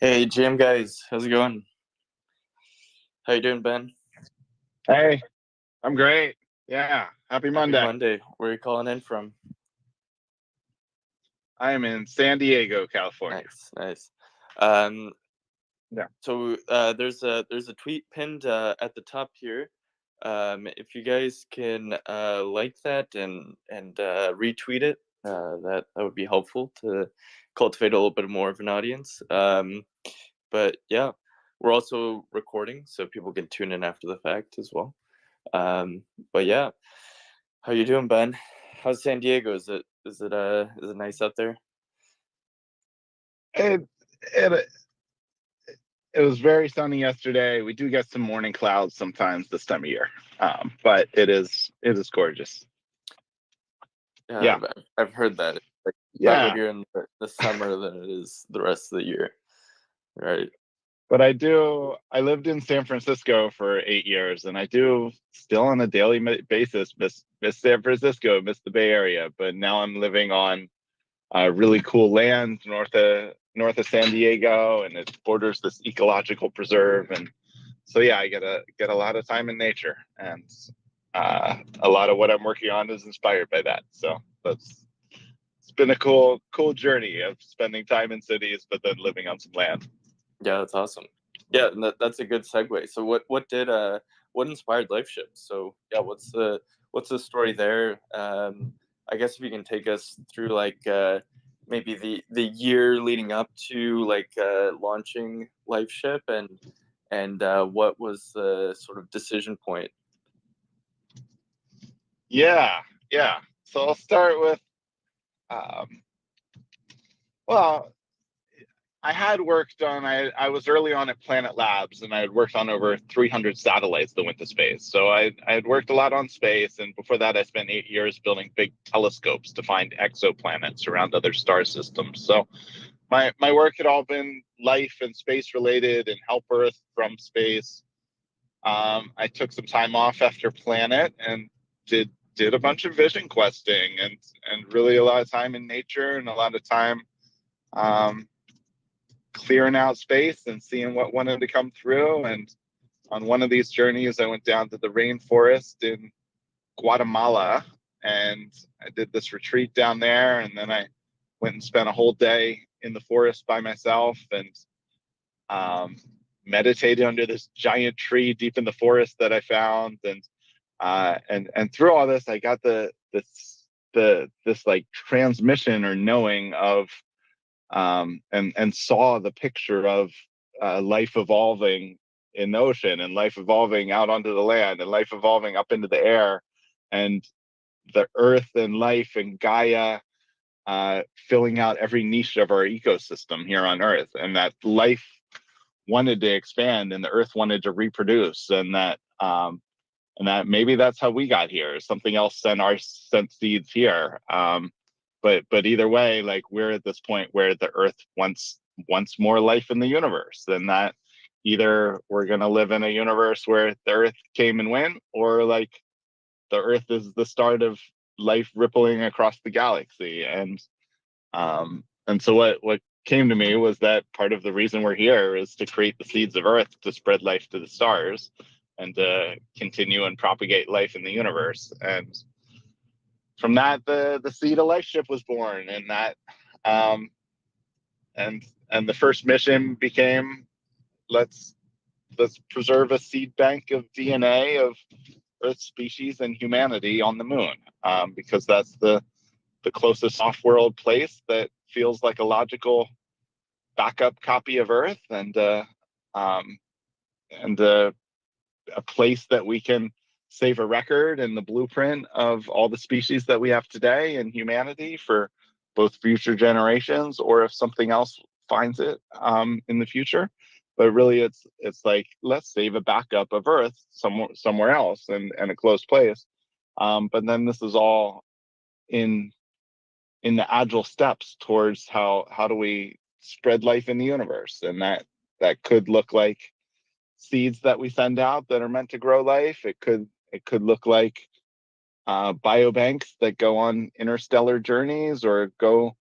Hey, GM guys, how's it going? How you doing, Ben? Hey, I'm great. Yeah, happy Happy Monday. Monday. Where are you calling in from? I am in San Diego, California. Nice, nice. Um, Yeah. there's a tweet pinned at the top here. If you guys can like that and retweet it, that would be helpful to cultivate a little bit more of an audience. But yeah, we're also recording, so people can tune in after the fact as well. Um, but yeah, how you doing, Ben? How's San Diego? Is it nice out there? It, it it was very sunny yesterday. We do get some morning clouds sometimes this time of year, but it is gorgeous. Yeah, Yeah, I've heard that. It's like yeah. cloudier in the summer than it is the rest of the year, right? But I lived in San Francisco for 8 years, and I do still on a daily basis miss San Francisco, miss the Bay Area. But now I'm living on really cool land north of San Diego, and it borders this ecological preserve. And so yeah, I get a lot of time in nature, and a lot of what I'm working on is inspired by that. So that's it's been a cool journey of spending time in cities, but then living on some land. Yeah, that's awesome. Yeah, and that's a good segue. So what inspired Life Shift? So yeah, what's the story there? I guess if you can take us through like maybe the year leading up to like launching Life Shift and what was the sort of decision point? Yeah, yeah. So I'll start with um, well, I had worked on I was early on at Planet Labs, and I had worked on over 300 satellites that went to space. So I had worked a lot on space, and before that I spent 8 years building big telescopes to find exoplanets around other star systems. So my work had all been life and space related and help Earth from space. I took some time off after Planet and did a bunch of vision questing and really a lot of time in nature and a lot of time um, clearing out space and seeing what wanted to come through. And on one of these journeys, I went down to the rainforest in Guatemala, and I did this retreat down there. And then I went and spent a whole day in the forest by myself and um, meditated under this giant tree deep in the forest that I found. And through all this, I got this like transmission or knowing of and saw the picture of life evolving in the ocean and life evolving out onto the land and life evolving up into the air and the earth and life and Gaia filling out every niche of our ecosystem here on Earth, and that life wanted to expand and the Earth wanted to reproduce, and that maybe that's how we got here. Something else sent seeds here. But either way, like we're at this point where the Earth wants more life in the universe, and that either we're gonna live in a universe where the Earth came and went, or like the Earth is the start of life rippling across the galaxy. And so what came to me was that part of the reason we're here is to create the seeds of Earth to spread life to the stars and to continue and propagate life in the universe. And from that, the seed of life ship was born, and that um, and the first mission became let's let's preserve a seed bank of DNA of Earth species and humanity on the moon, because that's the closest off-world place that feels like a logical backup copy of Earth, um, and a place that we can save a record and the blueprint of all the species that we have today and humanity for both future generations, or if something else finds it in the future. But really, it's like let's save a backup of Earth somewhere else and a close place. But then this is all in in the agile steps towards how do we spread life in the universe, and that could look like seeds that we send out that are meant to grow life. It could look like biobanks that go on interstellar journeys or go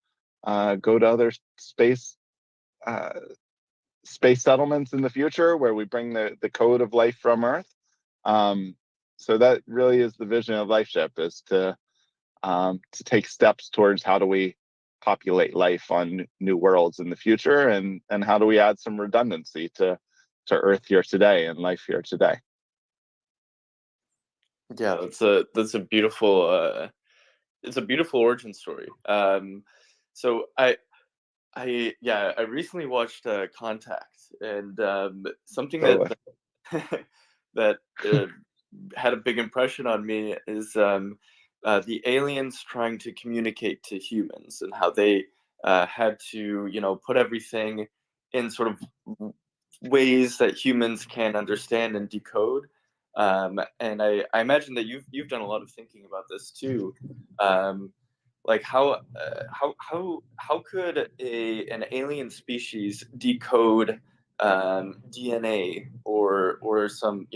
to other space uh, space settlements in the future where we bring the code of life from Earth. Um, so that really is the vision of LifeShip, is to take steps towards how do we populate life on new worlds in the future, and how do we add some redundancy to Earth here today and life here today. Yeah, that's a beautiful it's a beautiful origin story. So I recently watched Contact, and something that Totally. that had a big impression on me is the aliens trying to communicate to humans, and how they had to, put everything in sort of ways that humans can understand and decode. And I imagine that you've done a lot of thinking about this too. Like how could an alien species decode DNA, or some,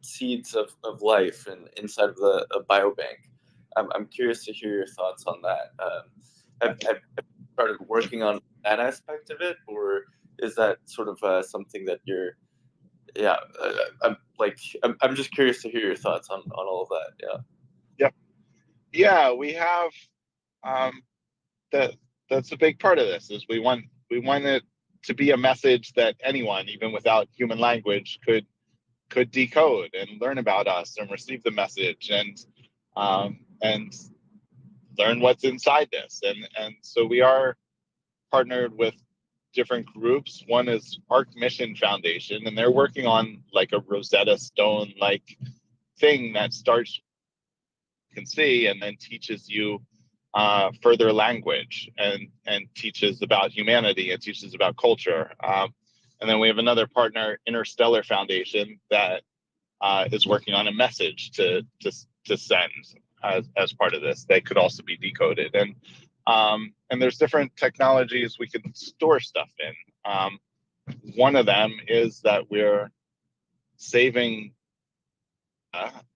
seeds of life inside of a biobank? I'm curious to hear your thoughts on that. Have you started working on that aspect of it, or is that sort of something that you're, yeah, I'm just curious to hear your thoughts on all of that. Yeah. Yep. Yeah, we have um, that. That's a big part of this. Is we want it to be a message that anyone, even without human language, could decode and learn about us and receive the message, and learn what's inside this. And so we are partnered with different groups. One is Arc Mission Foundation, and they're working on like a Rosetta Stone like thing that starts, you can see, and then teaches you further language, and teaches about humanity and teaches about culture. And then we have another partner, Interstellar Foundation, that is working on a message to send as part of this. They could also be decoded, and there's different technologies we can store stuff in. One of them is that we're saving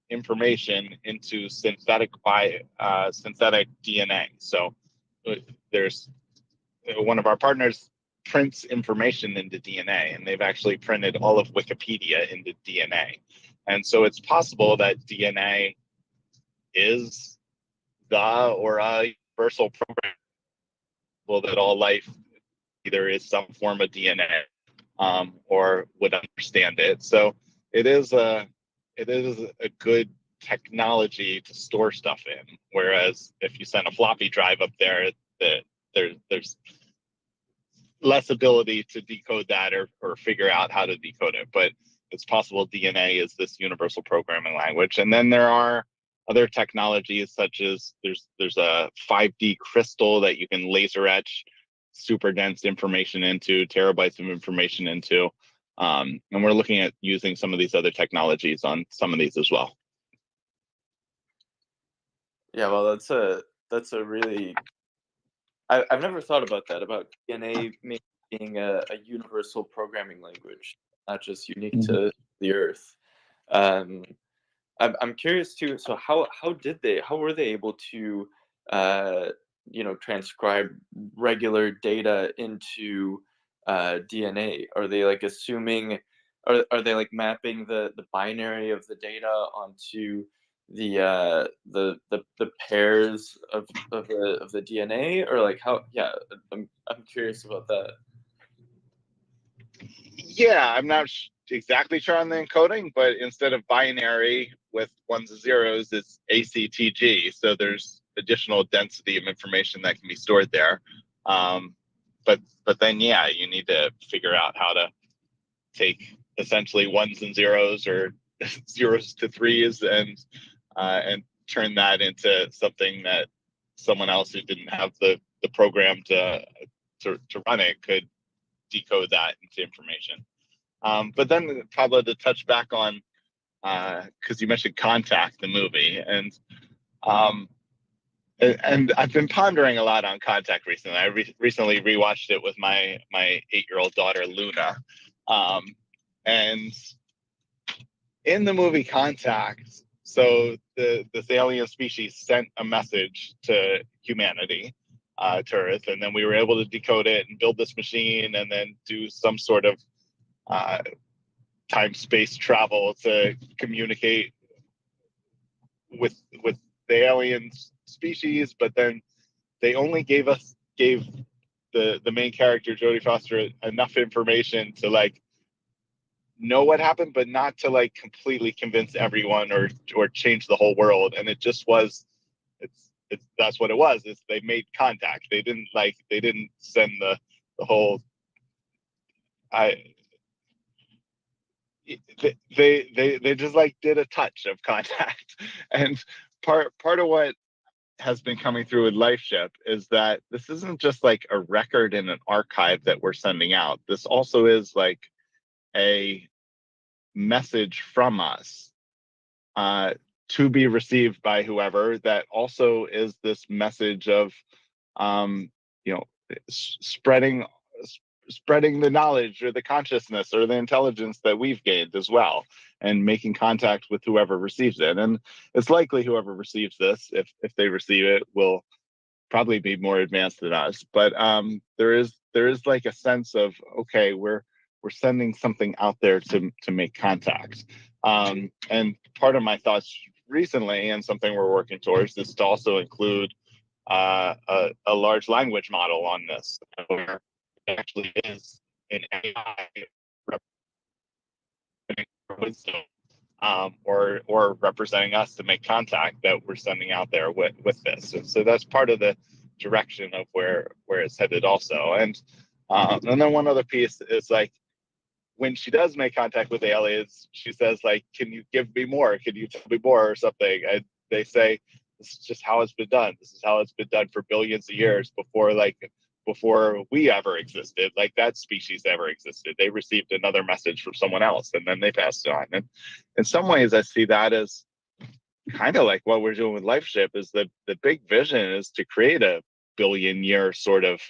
information into synthetic DNA. So there's one of our partners prints information into DNA, and they've actually printed all of Wikipedia into DNA. And so it's possible that DNA is or a universal program, well, that all life either is some form of DNA, or would understand it. So it is a good technology to store stuff in. Whereas if you send a floppy drive up there, there's less ability to decode that, or figure out how to decode it. But it's possible DNA is this universal programming language. And then there are other technologies, such as there's a 5D crystal that you can laser etch super dense information into, terabytes of information into. And we're looking at using some of these other technologies on some of these as well. Yeah, well, that's a really, I've never thought about that, about DNA being a universal programming language, not just unique Mhm. to the Earth. Um, I'm curious too. So how were they able to uh, transcribe regular data into DNA? Are they like assuming? Are they like mapping the binary of the data onto the pairs of the DNA, or like how? Yeah, I'm curious about that. Yeah, I'm not exactly sure on the encoding, but instead of binary with ones and zeros, it's ACTG. So there's additional density of information that can be stored there. Um, but then, yeah, you need to figure out how to take essentially ones and zeros, or zeros to threes, and turn that into something that someone else who didn't have the program to run it could decode that into information. But then, Pablo, to touch back on, because you mentioned Contact, the movie, um, and I've been pondering a lot on Contact recently. I recently rewatched it with my 8-year-old daughter Luna, um, and in the movie Contact, so this alien species sent a message to humanity, to Earth, and then we were able to decode it and build this machine, and then do some sort of time space travel to communicate with the alien species. But then they only gave the main character Jodie Foster enough information to like know what happened, but not to like completely convince everyone or change the whole world. And it just was, it's that's what it was. Is they made contact. They didn't send the whole I they just like did a touch of contact. And part of what has been coming through with LifeShip is that this isn't just like a record in an archive that we're sending out. This also is like a message from us to be received by whoever, that also is this message of you know, spreading the knowledge or the consciousness or the intelligence that we've gained as well, and making contact with whoever receives it. And it's likely whoever receives this, if they receive it, will probably be more advanced than us. But there is like a sense of, okay, we're sending something out there to make contact. And part of my thoughts recently, and something we're working towards, is to also include a large language model on this, where it actually is an AI representing wisdom, or representing us to make contact that we're sending out there with this. And so that's part of the direction of where it's headed also. And then one other piece is like, when she does make contact with the aliens, she says like, "Can you give me more? Can you tell me more?" or something. And they say, "This is just how it's been done. This is how it's been done for billions of years before we ever existed, like that species ever existed. They received another message from someone else, and then they passed it on." And in some ways, I see that as kind of like what we're doing with LifeShip. Is the big vision is to create a billion-year sort of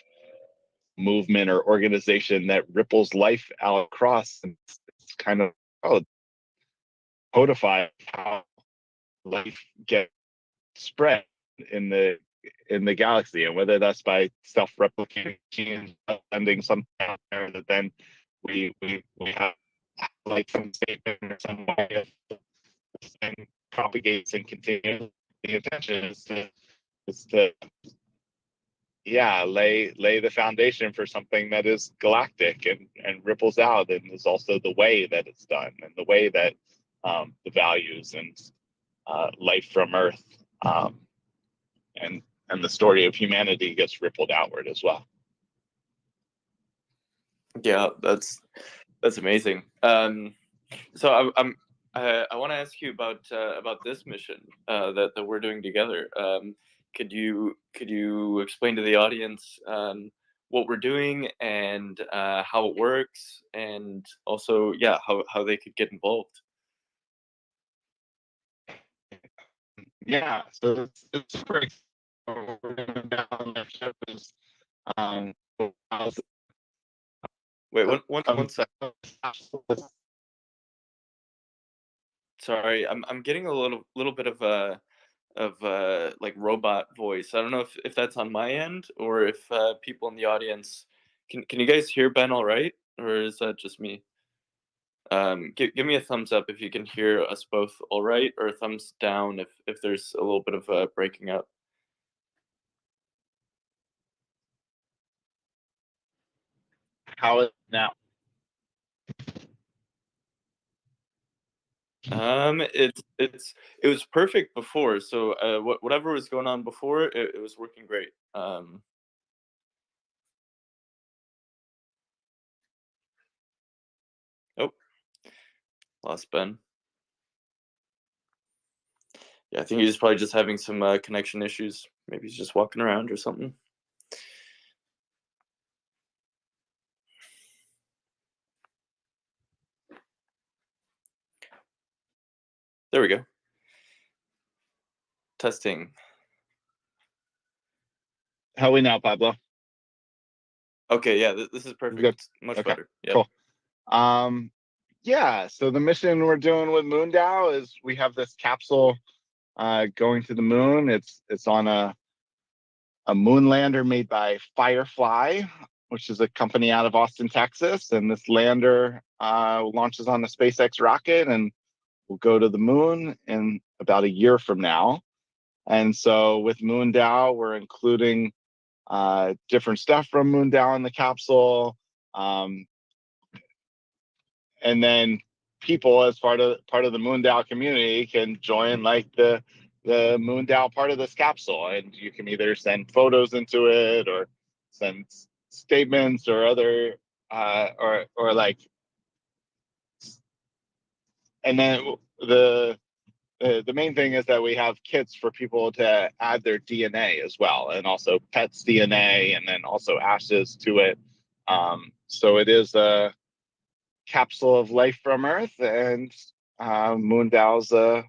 movement or organization that ripples life out across, and it's kind of codify how life gets spread in the galaxy, and whether that's by self-replicating genes, sending something out there that then we have like some statement or some way of this thing propagates and continues. The intention is to lay the foundation for something that is galactic and ripples out, and is also the way that it's done, and the way that the values and life from Earth, and the story of humanity gets rippled outward as well. Yeah, that's amazing. So I want to ask you about this mission that we're doing together. Could you explain to the audience what we're doing, and how it works, and also how they could get involved? Yeah, so it's super exciting. What we're doing down the ship is Wait, one sec. Sorry, I'm getting a little bit of like robot voice. I don't know if that's on my end, or if people in the audience can you guys hear Ben all right, or is that just me? Give me a thumbs up if you can hear us both all right, or a thumbs down if there's a little bit of breaking up. How is it now? It was perfect before, so whatever was going on before, it was working great. Oh, lost Ben. Yeah, I think he's probably just having some connection issues. Maybe he's just walking around or something. There we go. Testing. How are we now, Pablo? Okay, yeah, this is perfect. Good. Much Okay, better. Yep. Cool. Yeah, so the mission we're doing with MoonDAO is we have this capsule going to the moon. It's on a a moon lander made by Firefly, which is a company out of Austin, Texas. And this lander launches on the SpaceX rocket and will go to the moon in about a year from now. And so with MoonDAO, we're including different stuff from MoonDAO in the capsule. And then people, as part of the MoonDAO community, can join like the MoonDAO part of this capsule, and you can either send photos into it or send statements or other or like. And then the main thing is that we have kits for people to add their DNA as well, and also pets DNA, and then also ashes to it. So it is a capsule of life from Earth, and MoonDAO's a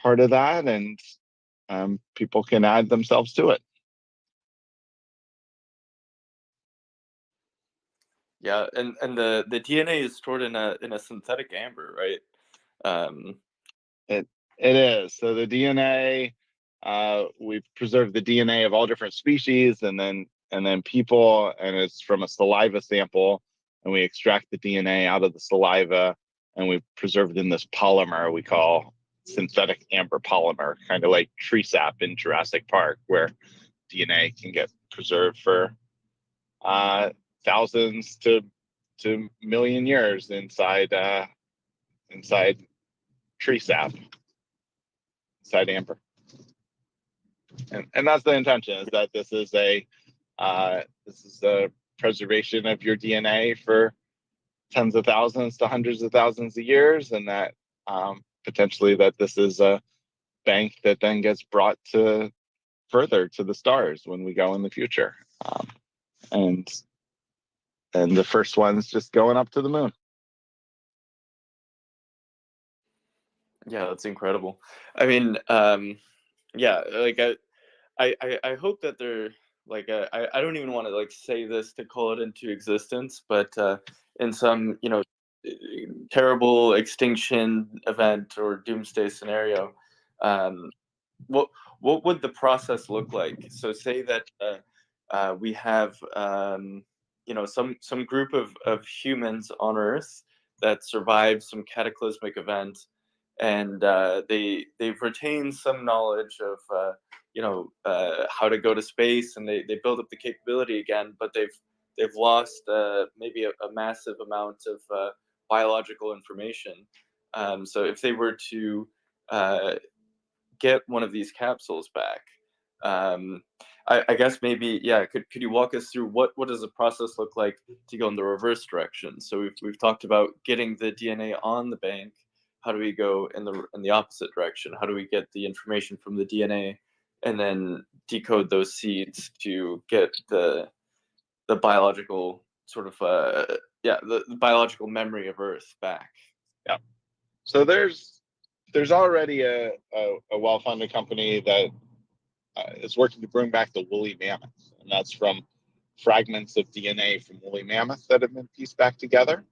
part of that, and people can add themselves to it. Yeah, and the DNA is stored in a synthetic amber, right? It is. So the DNA, we've preserved the DNA of all different species, and then people, and it's from a saliva sample, and we extract the DNA out of the saliva, and we preserve it in this polymer we call synthetic amber polymer, kind of like tree sap in Jurassic Park, where DNA can get preserved for thousands to million years inside tree sap, inside amber. And that's the intention, is that this is a preservation of your DNA for tens of thousands to hundreds of thousands of years, and that potentially that this is a bank that then gets brought to further to the stars when we go in the future. And the first one's just going up to the moon. Yeah, that's incredible. I mean, yeah, like I hope that they're like I don't even want to like say this to call it into existence, but in some terrible extinction event or doomsday scenario, um, what would the process look like? So say that we have some group of humans on Earth that survived some cataclysmic event, and they've retained some knowledge of how to go to space, and they build up the capability again, but they've lost maybe a massive amount of biological information. So if they were to get one of these capsules back, um, I guess maybe, yeah, could you walk us through what does the process look like to go in the reverse direction? So we've talked about getting the DNA on the bank. How do we go in the opposite direction? How do we get the information from the DNA and then decode those seeds to get the biological sort of the biological memory of Earth back? Yeah. So there's already a well-funded company that is working to bring back the woolly mammoth, and that's from fragments of DNA from woolly mammoth that have been pieced back together,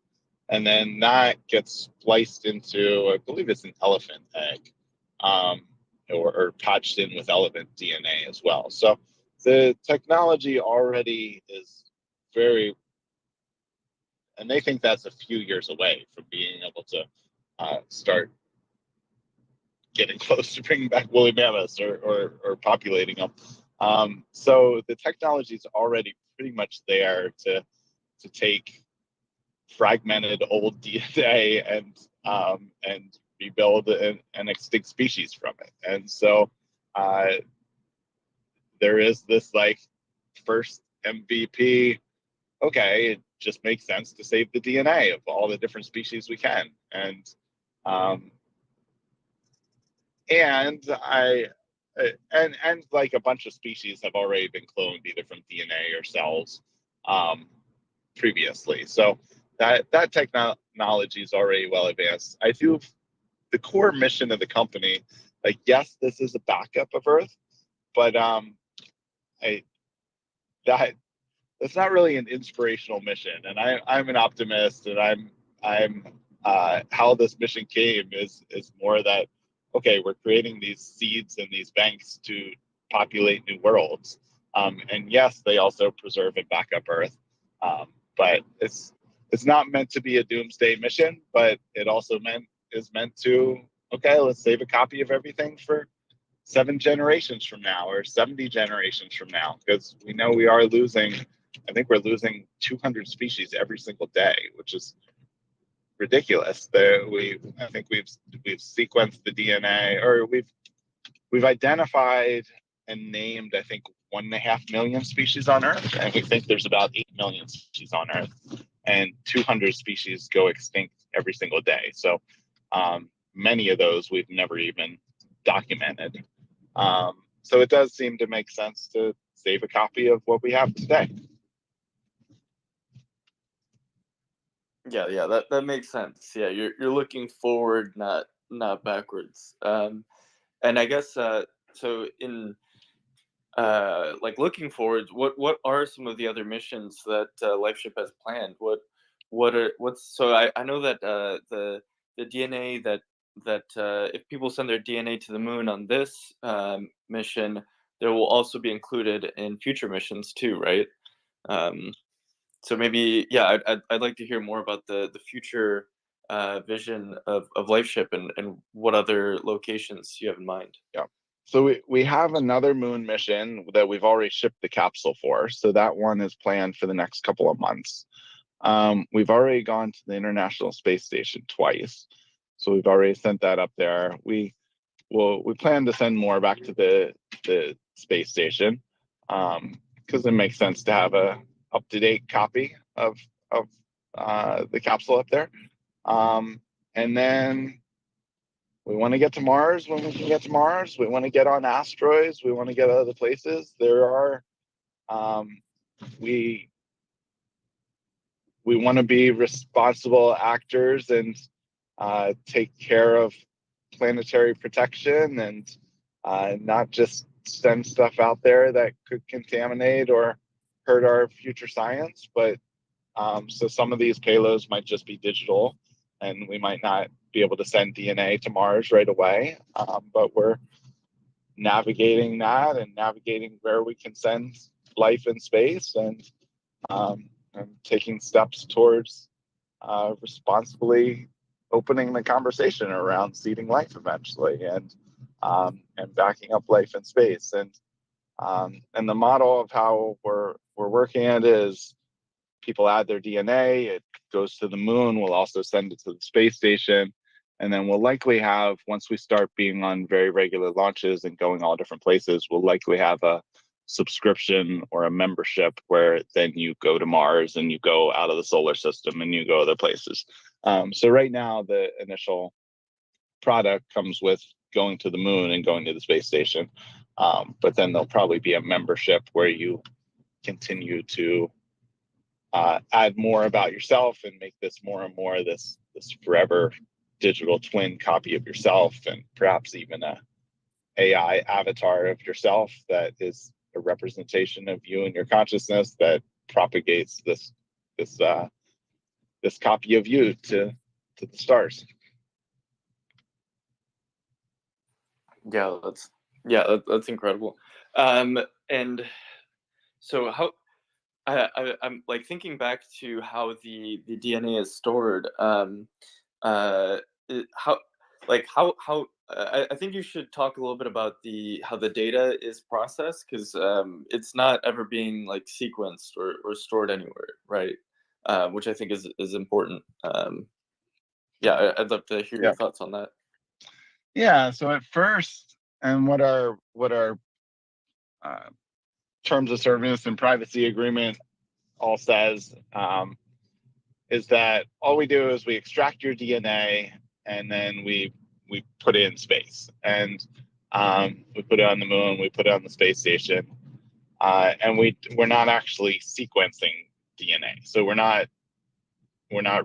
and then that gets spliced into, I believe it's an elephant egg, or patched in with elephant DNA as well. So the technology already is very, and they think that's a few years away from being able to start getting close to bringing back woolly mammoths or populating them. So the technology is already pretty much there to take fragmented old DNA and rebuild an extinct species from it. And so there is this like first MVP. Okay, it just makes sense to save the DNA of all the different species we can, and I and like a bunch of species have already been cloned either from DNA or cells previously. So that technology is already well advanced. I do the core mission of the company. Like, yes, this is a backup of Earth, but I that that's not really an inspirational mission. And I'm an optimist, and I'm how this mission came is more that, okay, we're creating these seeds and these banks to populate new worlds. And yes, they also preserve and back up Earth. But it's not meant to be a doomsday mission, but it also is meant to, okay, let's save a copy of everything for 7 generations from now or 70 generations from now, because we know we are losing, I think we're losing 200 species every single day, which is ridiculous. I think we've sequenced the DNA, or we've identified and named, I think, 1.5 million species on Earth, and we think there's about 8 million species on Earth, and 200 species go extinct every single day. So many of those we've never even documented. So it does seem to make sense to save a copy of what we have today. Yeah, that makes sense. Yeah, you're looking forward, not backwards. And I guess so in like looking forward, what are some of the other missions that LifeShip has planned? What's so I know that the DNA that if people send their DNA to the moon on this mission, there will also be included in future missions too, right? Um, so maybe yeah, I'd like to hear more about the future vision of LifeShip and what other locations you have in mind. Yeah. So we have another moon mission that we've already shipped the capsule for. So that one is planned for the next couple of months. We've already gone to the International Space Station twice. So we've already sent that up there. We plan to send more back to the space station, because it makes sense to have a up-to-date copy of the capsule up there. And then we want to get to Mars when we can get to Mars. We want to get on asteroids. We want to get other places. We want to be responsible actors and take care of planetary protection, and not just send stuff out there that could contaminate or hurt our future science. But so some of these payloads might just be digital, and we might not be able to send DNA to Mars right away. But we're navigating that and navigating where we can send life in space, and taking steps towards responsibly opening the conversation around seeding life eventually, and backing up life in space. And the model of how we're working at is people add their DNA, it goes to the moon, we'll also send it to the space station, and then we'll likely have, once we start being on very regular launches and going all different places, we'll likely have a subscription or a membership where then you go to Mars and you go out of the solar system and you go other places. So right now, the initial product comes with going to the moon and going to the space station. But then there'll probably be a membership where you continue to add more about yourself and make this more and more this forever digital twin copy of yourself, and perhaps even a AI avatar of yourself that is a representation of you and your consciousness that propagates this copy of you to the stars. That's incredible. And so how I'm like thinking back to how the DNA is stored. How I think you should talk a little bit about the how the data is processed, because it's not ever being like sequenced or stored anywhere, right? Which I think is important. Yeah, I'd love to hear Yeah. your thoughts on that. Yeah. So at first, and what our uh, terms of service and privacy agreement all says, is that all we do is we extract your DNA, and then we put it in space, and we put it on the moon, we put it on the space station, and we're not actually sequencing DNA. So we're not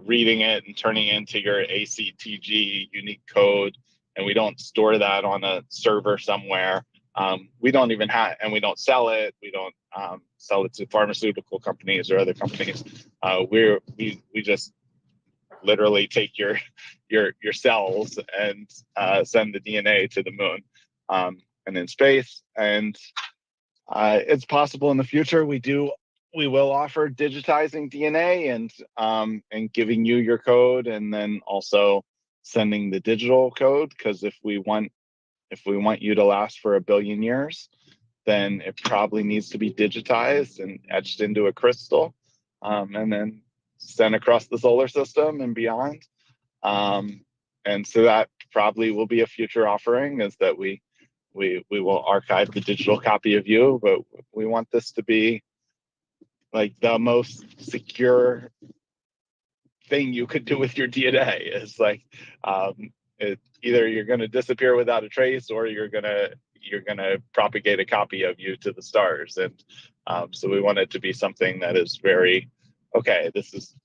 reading it and turning it into your ACTG unique code, and we don't store that on a server somewhere. We don't even have, and we don't sell it. We don't sell it to pharmaceutical companies or other companies. We just literally take your cells and send the DNA to the moon, and in space. And It's possible in the future we will offer digitizing DNA and giving you your code, and then also sending the digital code, because if we want you to last for 1 billion years, then it probably needs to be digitized and etched into a crystal, and then sent across the solar system and beyond. And so that probably will be a future offering, is that we will archive the digital copy of you, but we want this to be like the most secure thing you could do with your DNA. Is like, either you're going to disappear without a trace, or you're gonna propagate a copy of you to the stars. And so we want it to be something that is very, okay, this is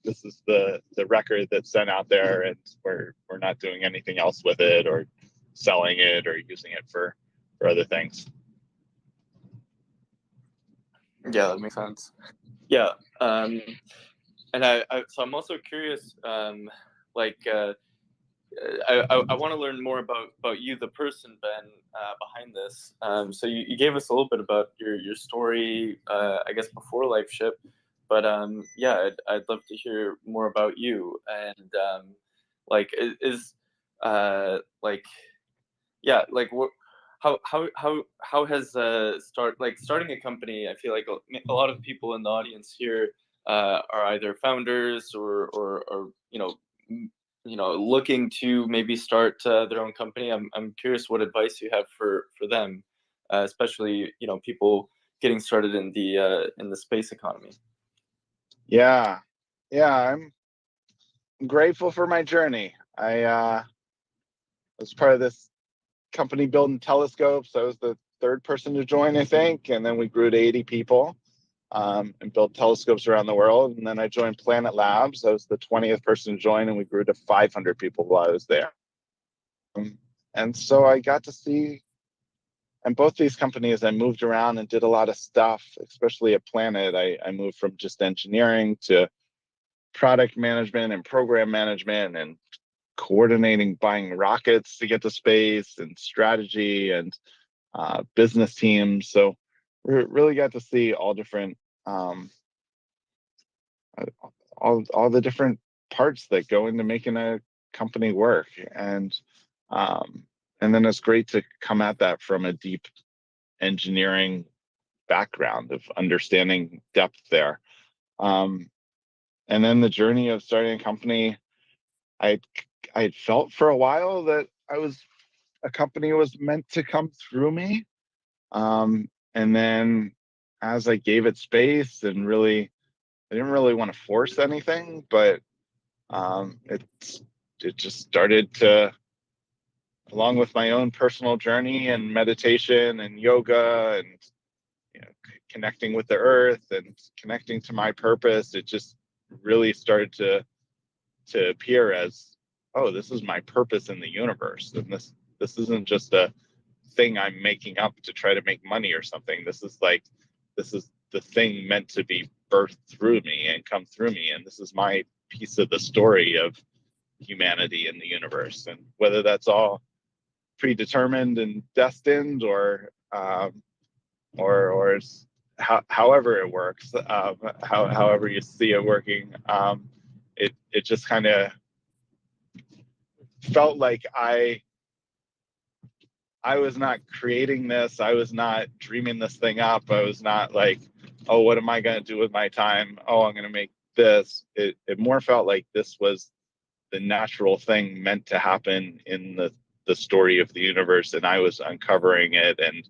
the record that's sent out there, and we're not doing anything else with it, or selling it, or using it for other things. Yeah, that makes sense. Yeah, and so I'm also curious, like, I want to learn more about you, the person, Ben, behind this. So you gave us a little bit about your story, I guess, before LifeShip, but yeah, I'd love to hear more about you. And like, is like, yeah, like what? How has starting a company? I feel like a lot of people in the audience here are either founders or looking to maybe start their own company. I'm curious what advice you have for them, especially people getting started in the space economy. Yeah, yeah, I'm grateful for my journey. I was part of this company building telescopes. I was the third person to join, I think, and then we grew to 80 people, and built telescopes around the world. And then I joined Planet Labs. I was the 20th person to join, and we grew to 500 people while I was there. And so I got to see, and both these companies, I moved around and did a lot of stuff, especially at Planet. I moved from just engineering to product management and program management, and coordinating buying rockets to get to space, and strategy, and business teams. So we really got to see all different, all the different parts that go into making a company work. And then it's great to come at that from a deep engineering background of understanding depth there. And then the journey of starting a company, I I felt for a while that a company was meant to come through me. And then as I gave it space, and really, I didn't really want to force anything, but it just started to, along with my own personal journey and meditation and yoga, and connecting with the earth and connecting to my purpose, it just really started to appear as, oh, this is my purpose in the universe, and this isn't just a thing I'm making up to try to make money or something. This is the thing meant to be birthed through me and come through me, and this is my piece of the story of humanity in the universe. And whether that's all predetermined and destined, or however it works, however you see it working, it just kind of felt like I was not creating this. I was not dreaming this thing up. I was not like, oh, what am I going to do with my time? Oh, I'm going to make this. It more felt like this was the natural thing meant to happen in the story of the universe, and I was uncovering it and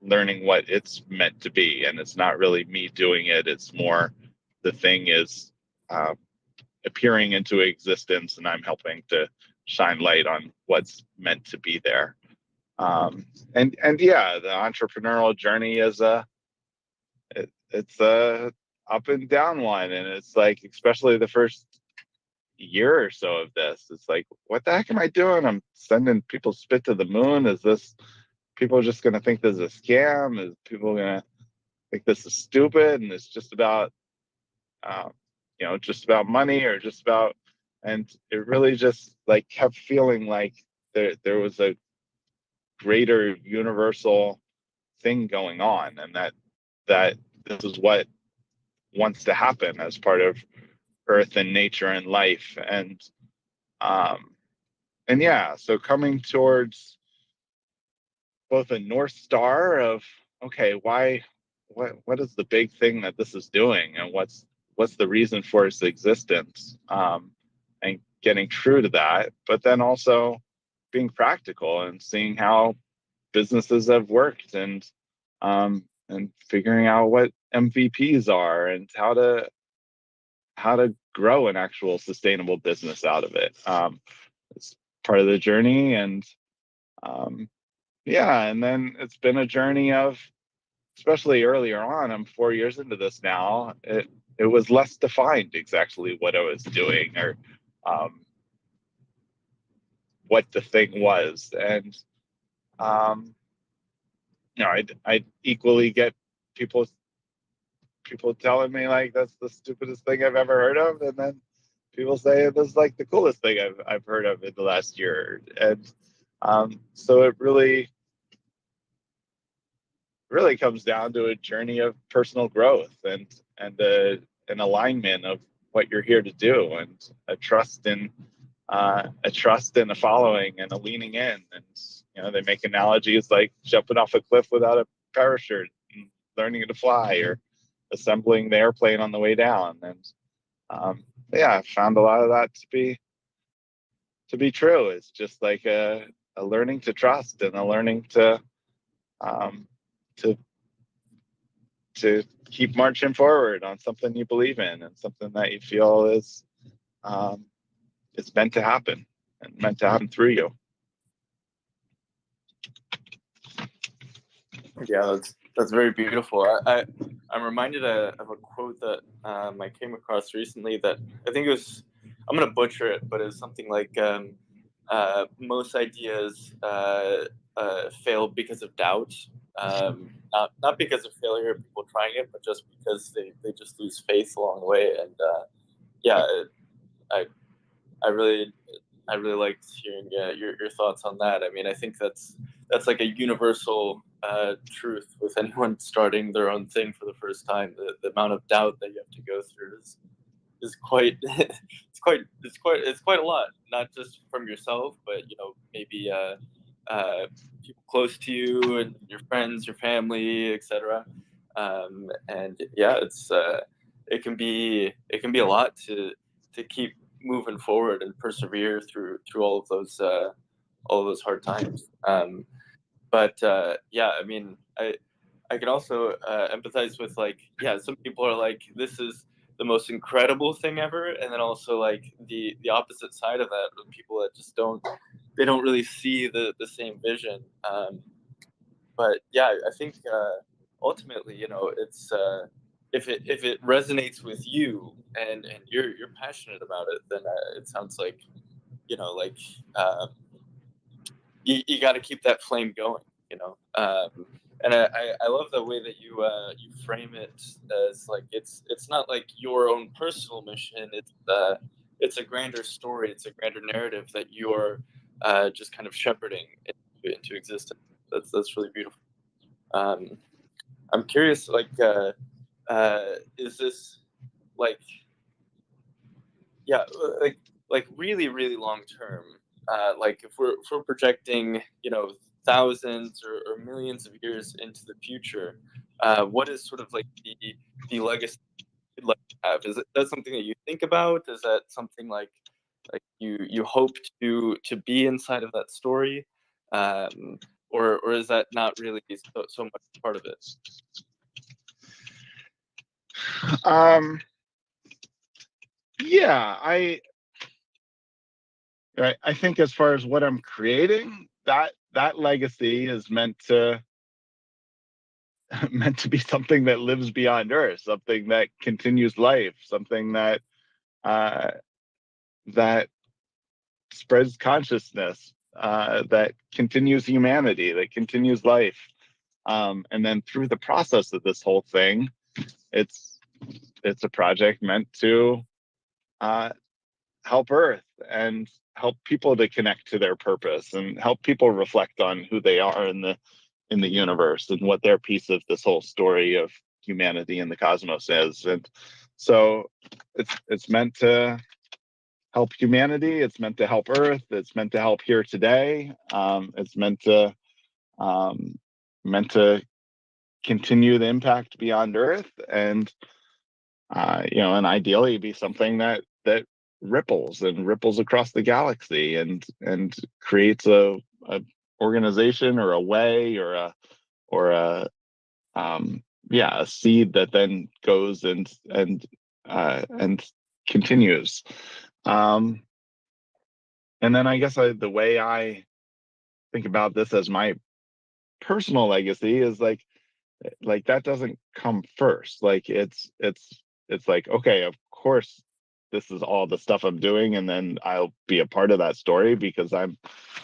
learning what it's meant to be. And it's not really me doing it. It's more the thing is appearing into existence, and I'm helping to shine light on what's meant to be there. And yeah, the entrepreneurial journey is it's a up and down one, and it's like, especially the first year or so of this, it's like, what the heck am I doing? I'm sending people spit to the moon. Is this, people just going to think this is a scam? Is people going to think this is stupid, and it's just about just about money, or just about, and it really just like kept feeling like there was greater universal thing going on, and that this is what wants to happen as part of earth and nature and life. Um and yeah, so coming towards both a North Star of, okay, why, what is the big thing that this is doing, and what's the reason for its existence, and getting true to that, but then also being practical and seeing how businesses have worked, and figuring out what MVPs are and how to grow an actual sustainable business out of it. It's part of the journey, and um, yeah, and then it's been a journey of, especially earlier on, I'm 4 years into this now, it was less defined exactly what I was doing, or um, what the thing was. And um, I equally get people telling me like that's the stupidest thing I've ever heard of, and then people say it was like the coolest thing I've heard of in the last year. And so it really comes down to a journey of personal growth, and an alignment of what you're here to do, and a trust in a following, and a leaning in. And they make analogies like jumping off a cliff without a parachute, and learning to fly, or assembling the airplane on the way down. And yeah, I found a lot of that to be true. It's just like a learning to trust, and a learning um, to to keep marching forward on something you believe in, and something that you feel um, is meant to happen, and meant to happen through you. Yeah, that's very beautiful. I'm reminded of a quote that I came across recently that I think it was, I'm gonna butcher it, but it's something like most ideas fail because of doubt, not because of failure of people trying it, but just because they just lose faith along the way. And yeah, I I really I really liked hearing your thoughts on that. I mean, I think that's like a universal truth with anyone starting their own thing for the first time. The amount of doubt that you have to go through is quite it's quite a lot. Not just from yourself, but maybe people close to you and your friends, your family, etc. And yeah, it can be a lot to keep moving forward and persevere through all of those hard times. But yeah, I mean, I can also empathize with, like, yeah, some people are like, this is the most incredible thing ever, and then also like the opposite side of that, with people that just don't really see the same vision. But yeah, I think ultimately, it's if it resonates with you, and you're passionate about it, then it sounds like like you got to keep that flame going. And I love the way that you frame it as like it's not like your own personal mission. It's a grander story. It's a grander narrative that you're just kind of shepherding into existence. That's really beautiful. Um, I'm curious, like, is this like, yeah, like really, really long term? Like, if we're projecting, thousands or millions of years into the future, what is sort of like the legacy you'd like to have? Is it that something that you think about? Is that something like you hope to be inside of that story, or is that not really so much part of it? um, yeah, I think as far as what I'm creating, that legacy is meant to meant to be something that lives beyond Earth, something that continues life, something uh, that spreads consciousness, that continues humanity, that continues life. And then through the process of this whole thing, it's it's a project meant to uh, help Earth and help people to connect to their purpose and help people reflect on who they are in the universe and what their piece of this whole story of humanity and the cosmos is. And so it's meant to help humanity. It's meant to help Earth. It's meant to help here today. It's um, meant to continue the impact beyond Earth, and and ideally be something that ripples across the galaxy and creates a organization or a way or a a seed that then goes and continues. And then I guess the way I think about this as my personal legacy is like that doesn't come first. Like it's like, okay, of course this is all the stuff I'm doing, and then I'll be a part of that story because I'm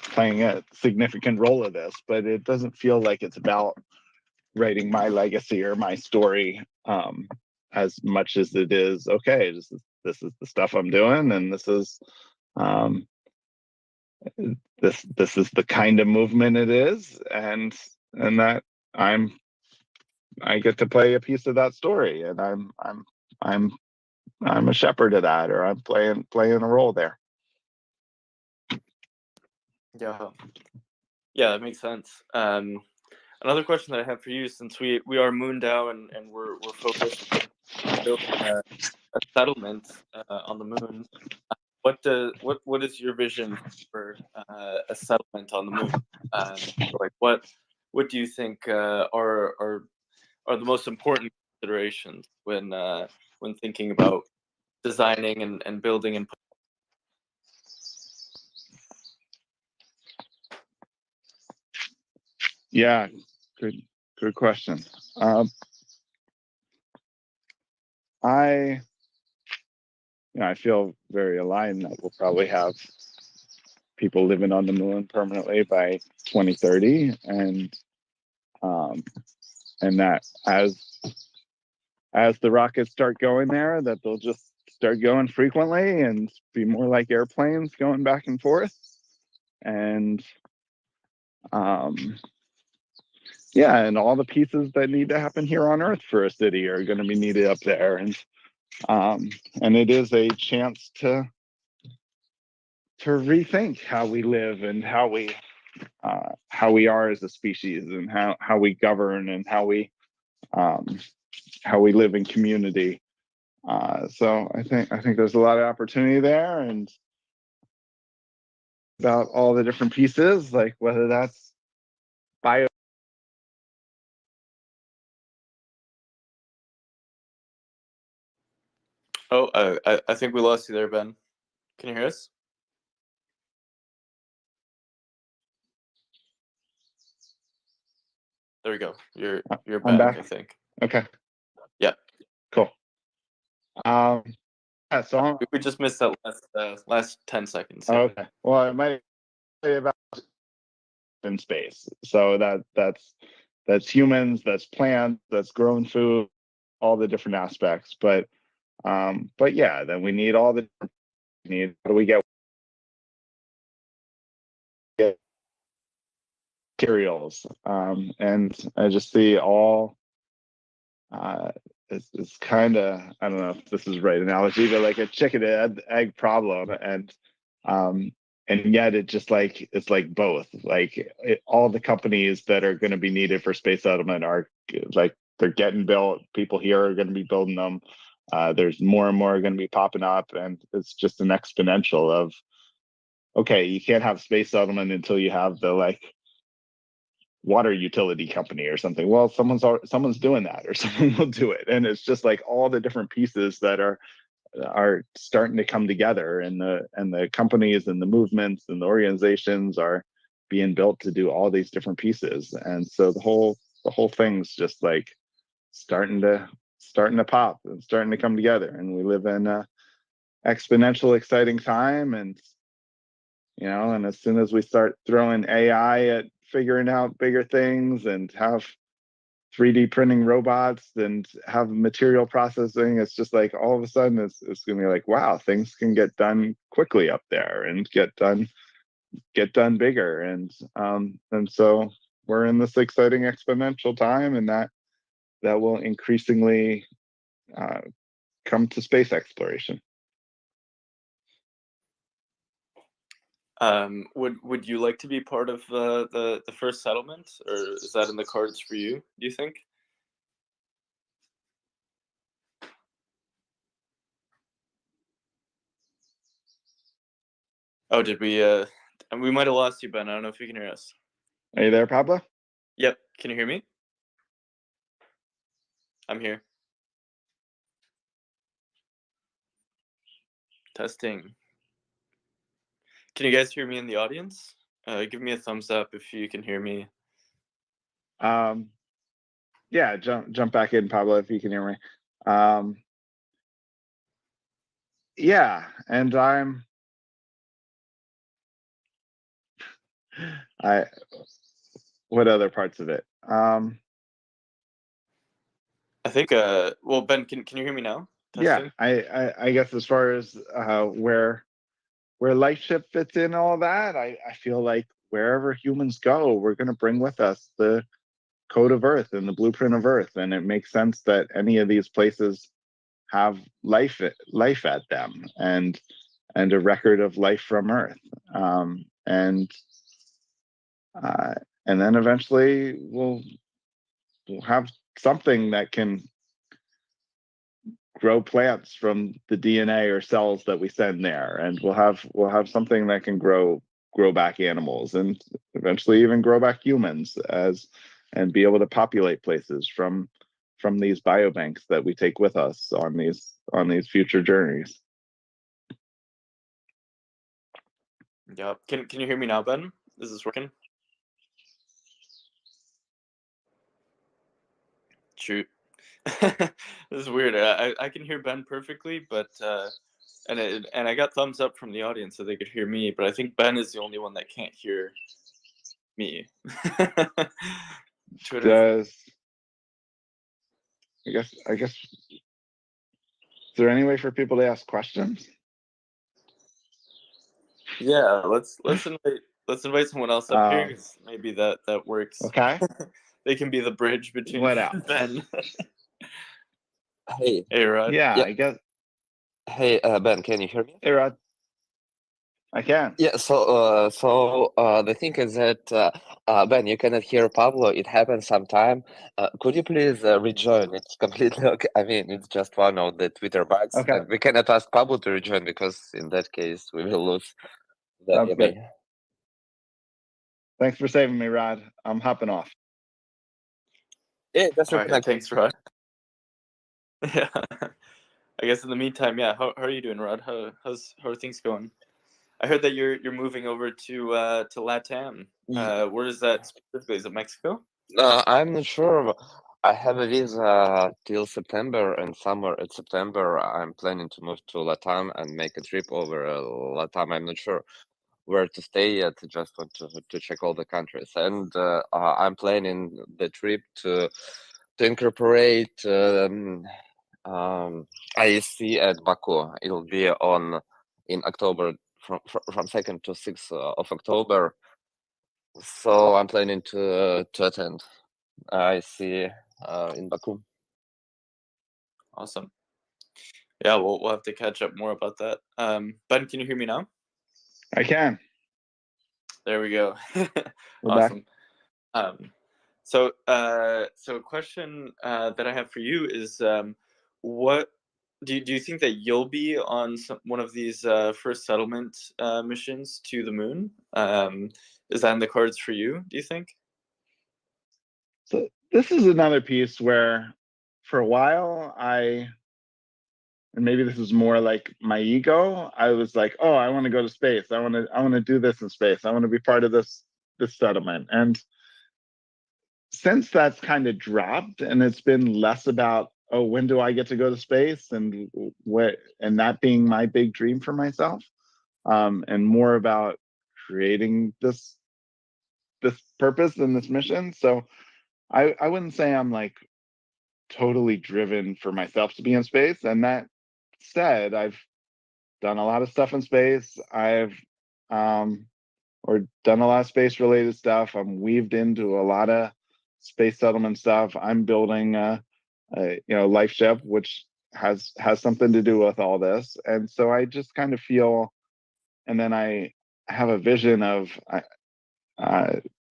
playing a significant role of this, but it doesn't feel like it's about writing my legacy or my story as much as it is, okay, this is the stuff I'm doing, and um this is the kind of movement it is, and that I'm I get to play a piece of that story, and I'm I'm a shepherd of that, or I'm playing a role there. Yeah. Yeah, that makes sense. Another question that I have for you, since we are MoonDAO and we're focused on building a settlement on the moon, what is your vision for a settlement on the moon? Like what do you think are the most important considerations when thinking about designing and building and Yeah, good question. I I feel very aligned that we'll probably have people living on the moon permanently by 2030, um, and that as the rockets start going there, that they'll just start going frequently and be more like airplanes going back and forth. And um, yeah, and all the pieces that need to happen here on Earth for a city are going to be needed up there, and it is a chance to rethink how we live and how we are as a species and how we govern and um, how we live in community. So I think there's a lot of opportunity there, and about all the different pieces, like whether that's bio. Oh, I think we lost you there, Ben. Can you hear us? There we go. You're I'm back, back. I think. Okay, Yeah. cool. Yeah, so We just missed that last 10 seconds. Yeah. okay. Well, I might say about in space. So that's humans, that's plants, that's grown food, all the different aspects. But yeah, then we need all the need. How do we get materials? And I just see all. It's kind of, I don't know if this is the right analogy, but like a chicken and egg problem, um, and yet it just like it's like both. Like all the companies that are going to be needed for space settlement are like they're getting built. People here are going to be building them. There's more and more going to be popping up, and it's just an exponential of okay, you can't have space settlement until you have the like water utility company or something. Well, someone's doing that, or someone will do it, and it's just like all the different pieces that are starting to come together, and the companies and the movements and the organizations are being built to do all these different pieces, and so the whole thing's just like starting to pop and starting to come together, and we live in a exponential exciting time. And and as soon as we start throwing AI at figuring out bigger things and have 3D printing robots and have material processing. It's just like all of a sudden it's gonna be like, wow, things can get done quickly up there and get done bigger. And so we're in this exciting exponential time, and that will increasingly uh, come to space exploration. Would you like to be part of the first settlement, or is that in the cards for you, do you think? Oh, did we we might have lost you, Ben. I don't know if you can hear us. Are you there, Pablo? Yep. Can you hear me? I'm here. Testing. Can you guys hear me in the audience? Give me a thumbs up if you can hear me. Yeah, jump back in, Pablo, if you can hear me. Yeah, and I what other parts of it? I think well, Ben, can you hear me now? Yeah, Testing. I guess as far as where LifeShip fits in all that, I feel like wherever humans go, we're going to bring with us the code of Earth and the blueprint of Earth, and it makes sense that any of these places have life at them, and a record of life from Earth, and uh, and then eventually we'll have something that can grow plants from the DNA or cells that we send there, and we'll have something that can grow back animals, and eventually even grow back humans, as and be able to populate places from these biobanks that we take with us on these future journeys. Yeah. Can you hear me now, Ben? Is this working? Shoot. This is weird. I can hear Ben perfectly, but and I got thumbs up from the audience so they could hear me, but I think Ben is the only one that can't hear me. Twitter's Does I guess is there any way for people to ask questions? yeah. Let's invite someone else up here. 'Cause maybe that works. Okay. They can be the bridge between What me else? and Ben. Hey, Hey, Rod. Yeah, yeah. I guess. Hey, Ben, can you hear me? Hey, Rod. I can. Yeah. The thing is that Ben, you cannot hear Pablo. It happens sometime. Could you please rejoin? It's completely okay. I mean, it's just one of the Twitter bugs, Okay, and we cannot ask Pablo to rejoin because in that case we will lose the sounds good. AMA. Thanks for saving me, Rod. I'm hopping off. Yeah, just All right. reconnect. Thanks, Rod. Yeah. I guess in the meantime, yeah. How are you doing, Rod? How are things going? I heard that you're moving over to LATAM. Where is that specifically? Is it Mexico? I'm not sure. I have a visa till September, and somewhere in September, I'm planning to move to Latam and make a trip over Latam. I'm not sure where to stay yet. Just want to check all the countries, and I'm planning the trip to incorporate ISC at Baku. It'll be in October from 2nd to 6th of October. So I'm planning to attend. I see in Baku. Awesome. Yeah, we'll have to catch up more about that. Ben, can you hear me now? I can. There we go. We're back. Awesome. So a question that I have for you is, what do you think that you'll be on one of these first settlement missions to the moon? Is that in the cards for you, do you think? So this is another piece where, for a while, and maybe this is more like my ego, I was like, oh, I want to go to space. I want to do this in space. I want to be part of this settlement. And since that's kind of dropped, and it's been less about, oh, when do I get to go to space, and that being my big dream for myself, and more about creating this purpose and this mission. So I wouldn't say I'm like totally driven for myself to be in space. And that said, I've done a lot of stuff in space. I've um, or done a lot of space related stuff. I'm weaved into a lot of space settlement stuff. I'm building a life ship, which has something to do with all this. And so I just kind of feel, and then I have a vision of, uh,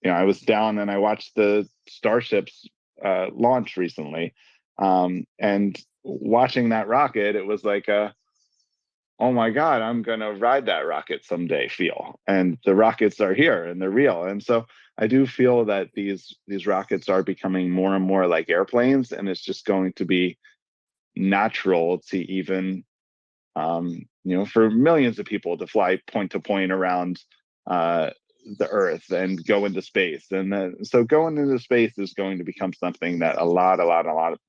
I was down and I watched the starships launch recently, and watching that rocket, it was like a, oh my God, I'm gonna ride that rocket someday feel. And the rockets are here and they're real. And so I do feel that these rockets are becoming more and more like airplanes, and it's just going to be natural to even for millions of people to fly point to point around uh, the Earth and go into space. And so going into space is going to become something that a lot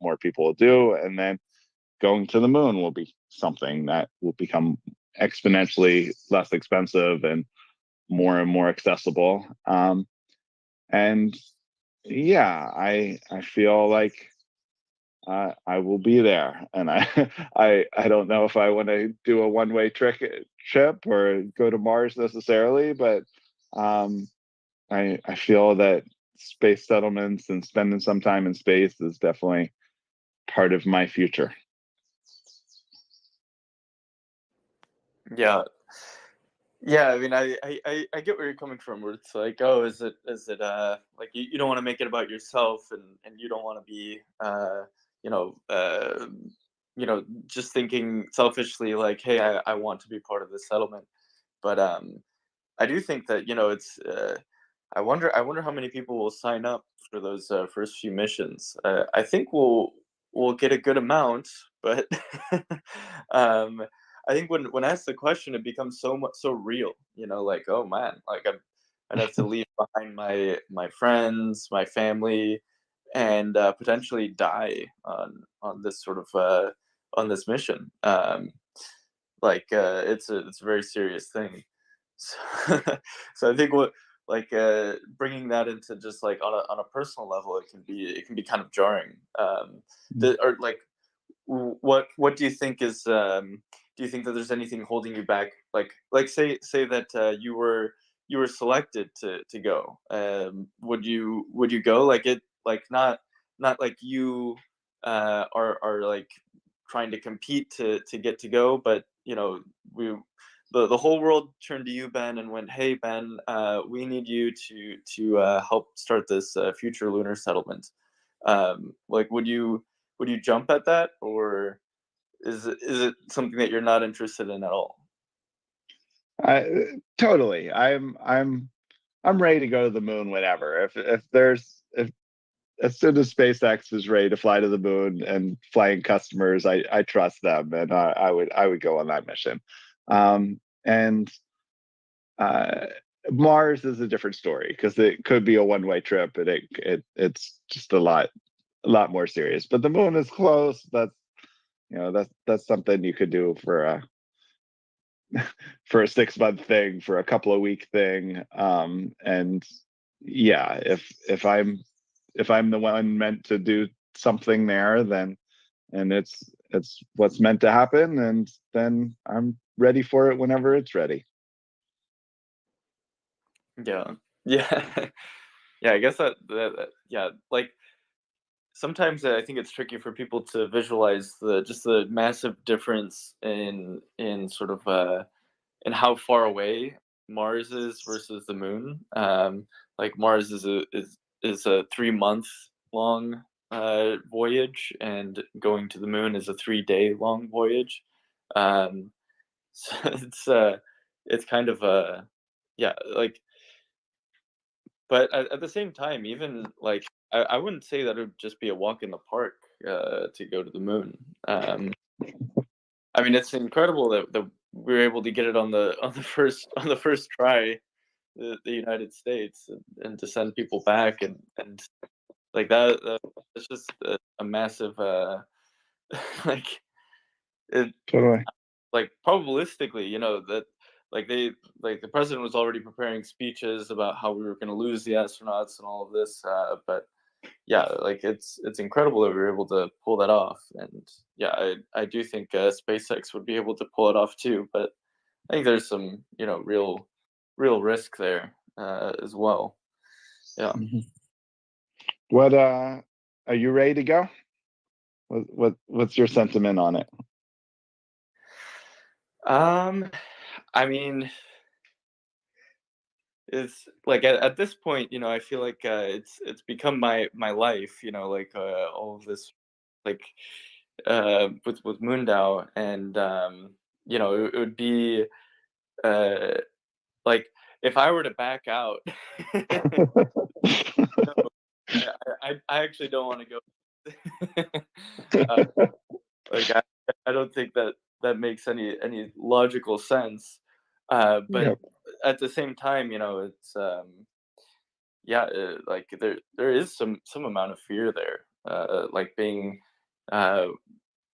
more people will do. And then going to the moon will be something that will become exponentially less expensive and more accessible. And yeah, I feel like I will be there, and I don't know if I want to do a one-way trip or go to Mars necessarily, but um, I feel that space settlements and spending some time in space is definitely part of my future. Yeah. Yeah, I mean, I get where you're coming from. Where it's like, oh, is it like you don't want to make it about yourself, and you don't want to be you know uh just thinking selfishly like, hey, I want to be part of this settlement. But I do think that it's I wonder how many people will sign up for those first few missions. I think we'll get a good amount, but um, I think when asked the question, it becomes so real. Like, oh man, like I'd have to leave behind my friends, my family, and potentially die on this sort of on this mission. Like it's a very serious thing. So, so I think what like bringing that into just like on a personal level, it can be kind of jarring. Or like what do you think is do you think that there's anything holding you back? Like say that you were selected to go. Would you go? Like it like not like you are like trying to compete to get to go, but we the whole world turned to you, Ben, and went, "Hey, Ben, we need you to help start this future lunar settlement." Like, would you jump at that, or is it something that you're not interested in at all? I totally. I'm ready to go to the moon whenever. If there's if as soon as SpaceX is ready to fly to the moon and flying customers, I trust them, and I would go on that mission. And uh, Mars is a different story because it could be a one-way trip, and it's just a lot more serious. But the moon is close. That's something you could do for a 6 month thing, for a couple of week thing. And yeah, if I'm the one meant to do something there, then and it's what's meant to happen, and then I'm ready for it whenever it's ready. Yeah, yeah, yeah. I guess yeah, like sometimes I think it's tricky for people to visualize the massive difference in sort of in how far away Mars is versus the moon. Like Mars is a 3 month long voyage, and going to the moon is a 3 day long voyage. Um, so it's kind of yeah, like, but at the same time, even like I wouldn't say that it would just be a walk in the park to go to the moon. I mean, it's incredible that we were able to get it on the first try, the United States, and to send people back, and like that. It's just a massive like it Totally. like probabilistically, that like the president was already preparing speeches about how we were going to lose the astronauts and all of this, but yeah, like it's incredible that we were able to pull that off. And yeah, I do think SpaceX would be able to pull it off too. But I think there's some, real risk there as well. Yeah. Mhm. What are you ready to go? What's your sentiment on it? Um, I mean, it's like at this point, I feel like it's become my life. Like all of this, like with MoonDAO, and it would be uh like if I were to back out. No, I actually don't want to go. uh, like I don't think that makes any logical sense. But Yeah. at the same time, it's yeah, like there is some amount of fear there. Like being uh,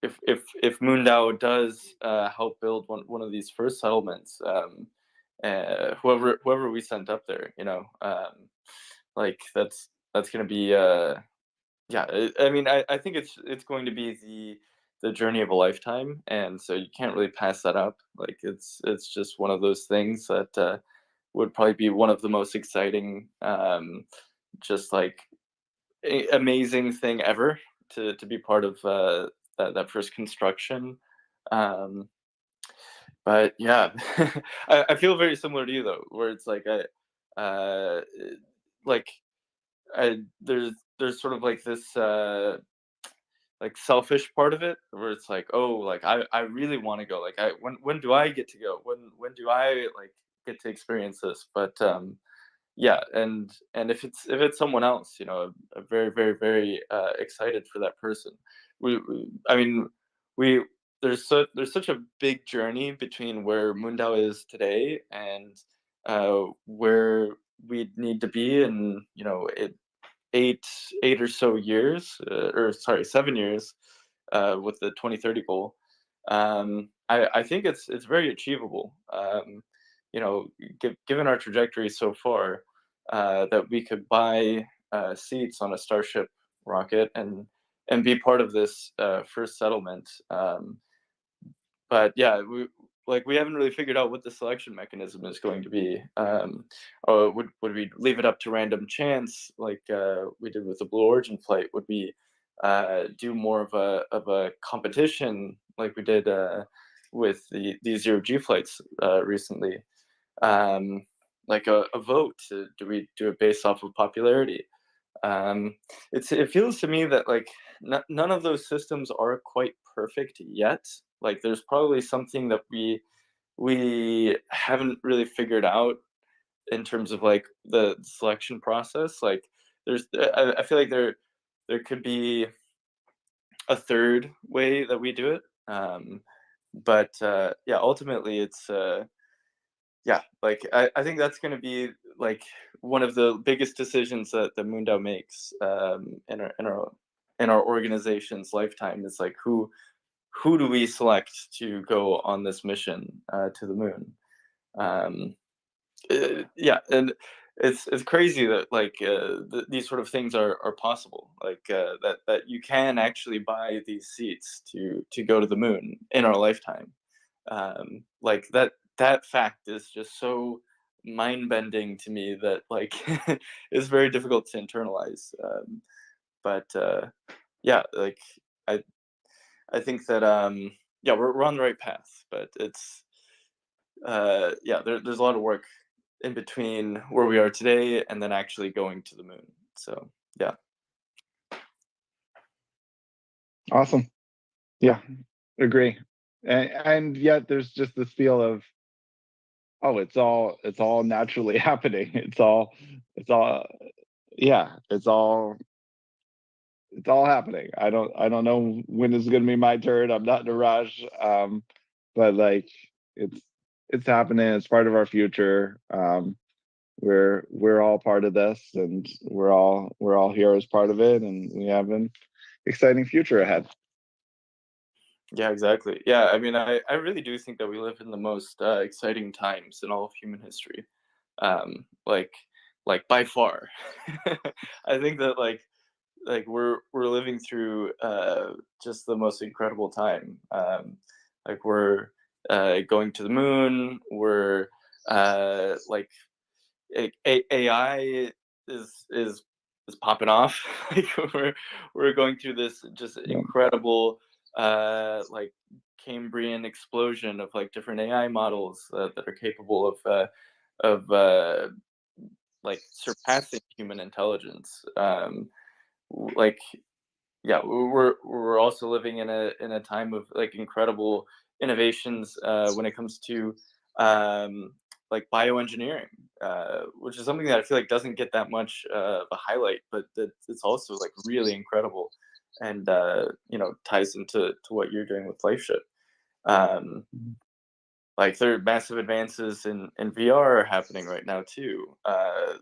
if MoonDAO does help build one of these first settlements, whoever we sent up there, like that's gonna be yeah. I mean, I think it's going to be the journey of a lifetime, and so you can't really pass that up. Like it's just one of those things that would probably be one of the most exciting, just like amazing thing ever to be part of that first construction. Um, but yeah, I feel very similar to you though, where it's like uh, like there's sort of like this like selfish part of it where it's like, oh, like I really want to go. Like when do I get to go? When do I like get to experience this? But yeah, and if it's someone else, I'm very very very excited for that person. I mean, we there's such a big journey between where MoonDAO is today and where we need to be in it 8 8 or so years, or sorry, 7 years, with the 2030 goal. I think it's very achievable. Given our trajectory so far, that we could buy seats on a Starship rocket and be part of this first settlement. But yeah, we haven't really figured out what the selection mechanism is going to be. Or would we leave it up to random chance like we did with the Blue Origin flight? Would we do more of a competition like we did with the zero G flights recently? Um, like a vote? Do we do it based off of popularity? Um, it feels to me that like none of those systems are quite perfect yet. Like there's probably something that we haven't really figured out in terms of like the selection process. Like I feel like there could be a third way that we do it. But yeah, ultimately it's yeah, like I think that's going to be like one of the biggest decisions that the MoonDAO makes in our organization's lifetime is like who do we select to go on this mission to the moon? Um, yeah, and it's crazy that like these sort of things are possible. Like that you can actually buy these seats to go to the moon in our lifetime. Like that fact is just so mind bending to me that like it's very difficult to internalize. But yeah, like I I think that yeah, we're on the right path, but it's yeah, there's a lot of work in between where we are today and then actually going to the moon. So yeah. Awesome. Yeah, agree. And yet there's just this feel of, oh, it's all naturally happening. It's all yeah, it's all happening. I don't know when it's gonna be my turn. I'm not in a rush. But like it's it's happening. It's part of our future. We're all part of this, and we're all here as part of it, and we have an exciting future ahead. Yeah, exactly. Yeah, I mean, I really do think that we live in the most exciting times in all of human history. Um, like, like by far. I think that like like we're living through just the most incredible time. Like we're going to the moon. We're like AI is popping off. Like we're going through this just Yeah. incredible like Cambrian explosion of like different AI models that are capable of like surpassing human intelligence. Like yeah, we're also living in a time of like incredible innovations when it comes to like bioengineering, which is something that I feel like doesn't get that much of a highlight, but that it's also like really incredible, and you know, ties into to what you're doing with LifeShip. Um, Mhm. like there are massive advances in VR are happening right now too.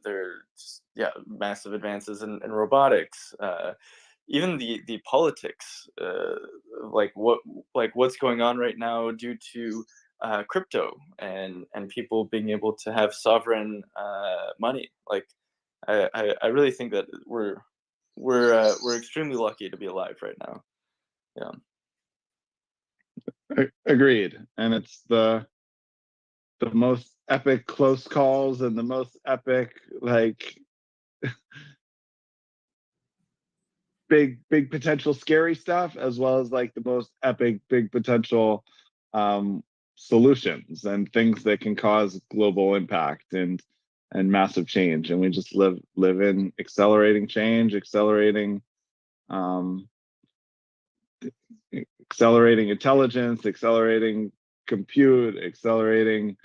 There's yeah, massive advances in robotics. Even the politics, like what's going on right now due to crypto and people being able to have sovereign money. Like I really think that we're extremely lucky to be alive right now. Yeah. Agreed. And it's the most epic close calls and the most epic like big potential scary stuff, as well as like the most epic big potential um solutions and things that can cause global impact and massive change. And we just live in accelerating change, um accelerating intelligence, accelerating compute, accelerating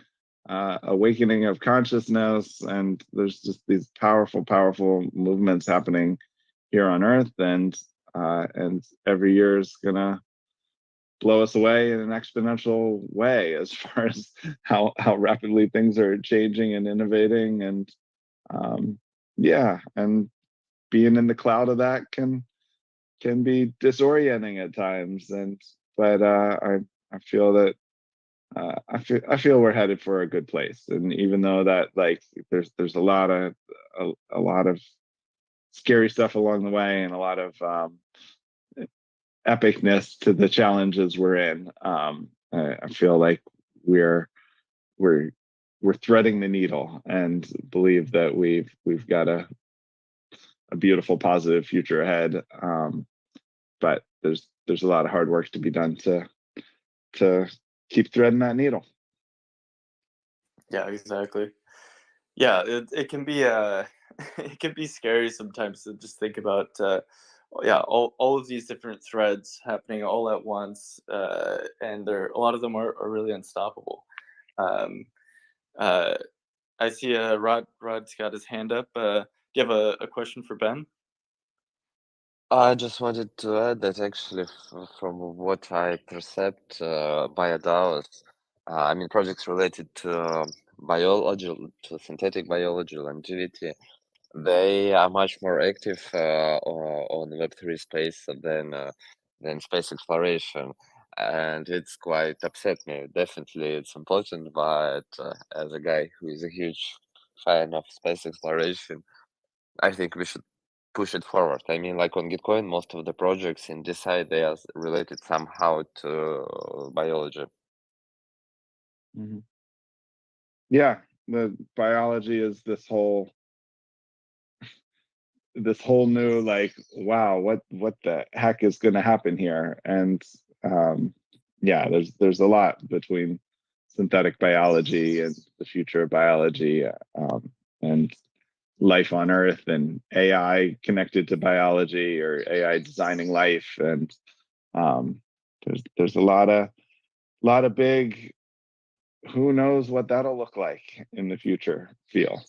awakening of consciousness. And there's just these powerful movements happening here on Earth, and every year is gonna blow us away in an exponential way as far as how rapidly things are changing and innovating. And um, yeah, and being in the cloud of that can be disorienting at times. And but I feel that I feel we're headed for a good place. And even though that like there's a lot of scary stuff along the way and a lot of epicness to the challenges we're in, I feel like we're we're we're threading the needle and believe that we've got a beautiful positive future ahead. But there's a lot of hard work to be done to keep threading that needle. Yeah, exactly. Yeah, it can be it can be scary sometimes to just think about yeah, all of these different threads happening all at once, and there a lot of them are really unstoppable. Um, uh, I see Rod's got his hand up. Do you have a question for Ben? I just wanted to add that actually, from what I perceived, BioDAOs, I mean projects related to biology, to synthetic biology, longevity, they are much more active on Web3 space than space exploration, and it's quite upset me. Definitely, it's important, but as a guy who is a huge fan of space exploration, I think we should push it forward. I mean, like on Gitcoin, most of the projects in this side they are related somehow to biology. Mhm. Yeah, the biology is this whole new like wow, what the heck is going to happen here. And yeah, there's a lot between synthetic biology and the future of biology, and life on Earth, and AI connected to biology, or AI designing life. And um there's a lot of big who knows what that'll look like in the future feel.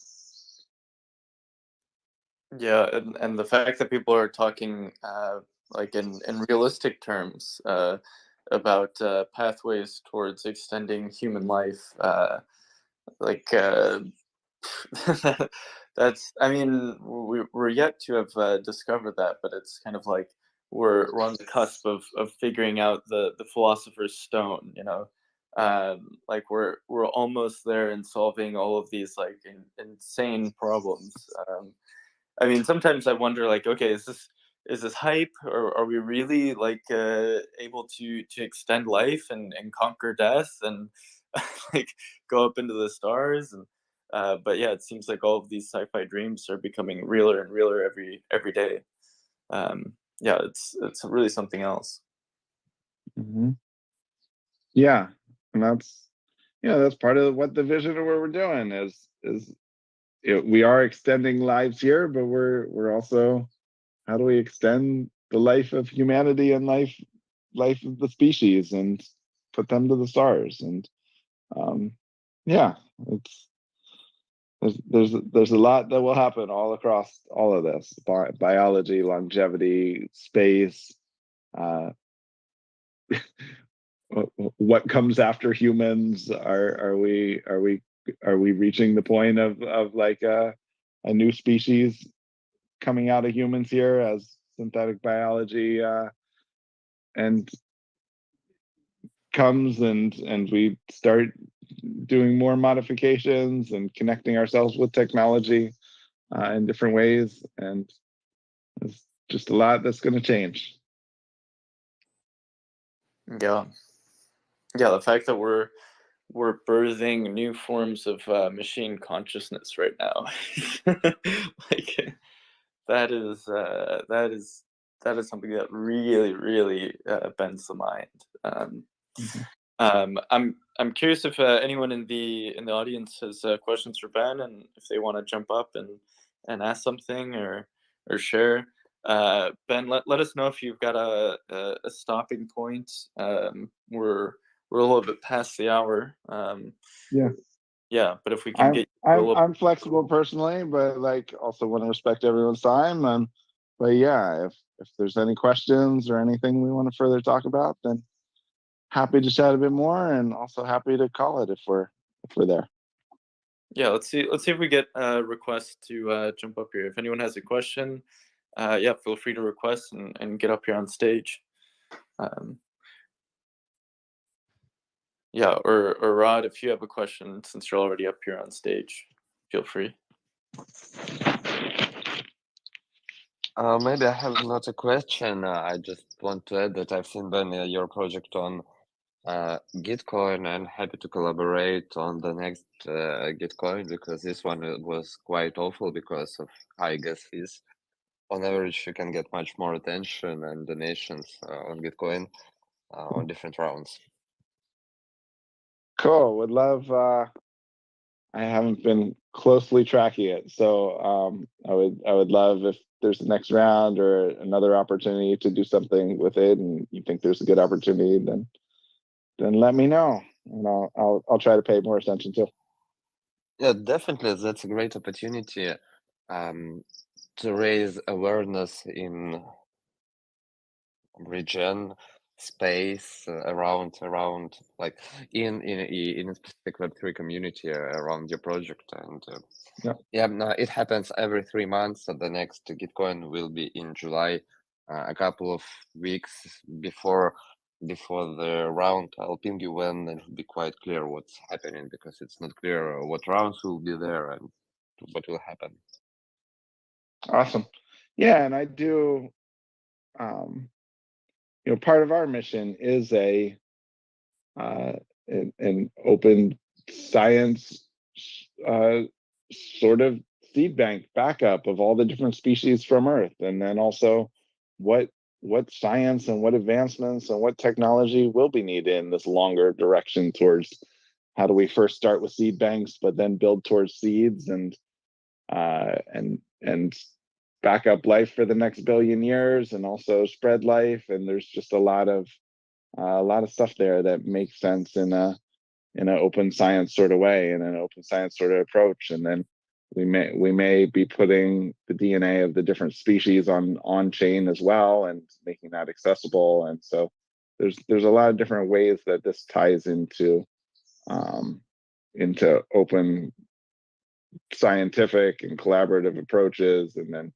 Yeah, and the fact that people are talking like in realistic terms about pathways towards extending human life, like that's I mean we're yet to have discovered that, but it's kind of like we're on the cusp of figuring out the philosopher's stone, you know. Like we're almost there in solving all of these like insane problems. I mean, sometimes I wonder, like, okay, is this is this hype, or are we really like able to extend life and conquer death and like go up into the stars? And but yeah, it seems like all of these sci-fi dreams are becoming realer and realer every day. Yeah, it's really something else. Hmm. Yeah, and that's part of what the vision of what we're doing is we are extending lives here, but we're also, how do we extend the life of humanity and life of the species and put them to the stars? And um, yeah, it's there's a lot that will happen all across all of this: biology, longevity, space. Uh, what comes after humans? Are we reaching the point of like a new species coming out of humans here as synthetic biology and comes and we start doing more modifications and connecting ourselves with technology in different ways, and there's just a lot that's going to change. Yeah, yeah. The fact that we're birthing new forms of machine consciousness right now, like that is something that really bends the mind. Mhm. I'm curious if anyone in the audience has questions for Ben, and if they want to jump up and ask something or share. Ben, let us know if you've got a stopping point. We're a little bit past the hour. Yeah, Yeah, but if we can get you a little. I'm flexible personally, but like also want to respect everyone's time. But yeah, if there's any questions or anything we want to further talk about, then happy to chat a bit more, and also happy to call it if we're there. Yeah, let's see if we get a request to jump up here. If anyone has a question, yeah, feel free to request and get up here on stage. Um, yeah, or Rod, if you have a question, since you're already up here on stage, feel free. Maybe I have not a question. I just want to add that I've seen, Ben, your project on Gitcoin, and happy to collaborate on the next Gitcoin, because this one was quite awful because of high gas fees. On average, you can get much more attention and donations on Gitcoin on different rounds. Cool. Would love. I haven't been closely tracking it, so I would love if there's a next round or another opportunity to do something with it, and you think there's a good opportunity, then let me know, and I'll try to pay more attention too. Yeah, definitely, that's a great opportunity um, to raise awareness in region, space around like in a specific Web3 community around your project. And Yeah. yeah, no, it happens every 3 months. So the next Gitcoin will be in July, a couple of weeks before the round. I'll ping you when it'll be quite clear what's happening, because it's not clear what rounds will be there and what will happen. Awesome. Yeah, and I do. Um, Part of our mission is uh, an open science uh, sort of seed bank backup of all the different species from Earth, and then also what what science and what advancements and what technology will be needed in this longer direction towards how do we first start with seed banks, but then build towards seeds and back up life for the next billion years, and also spread life. And there's just a lot of stuff there that makes sense in an open science sort of way, and an open science sort of approach. And then we may be putting the DNA of the different species on chain as well, and making that accessible. And so there's a lot of different ways that this ties um, into open scientific and collaborative approaches, and then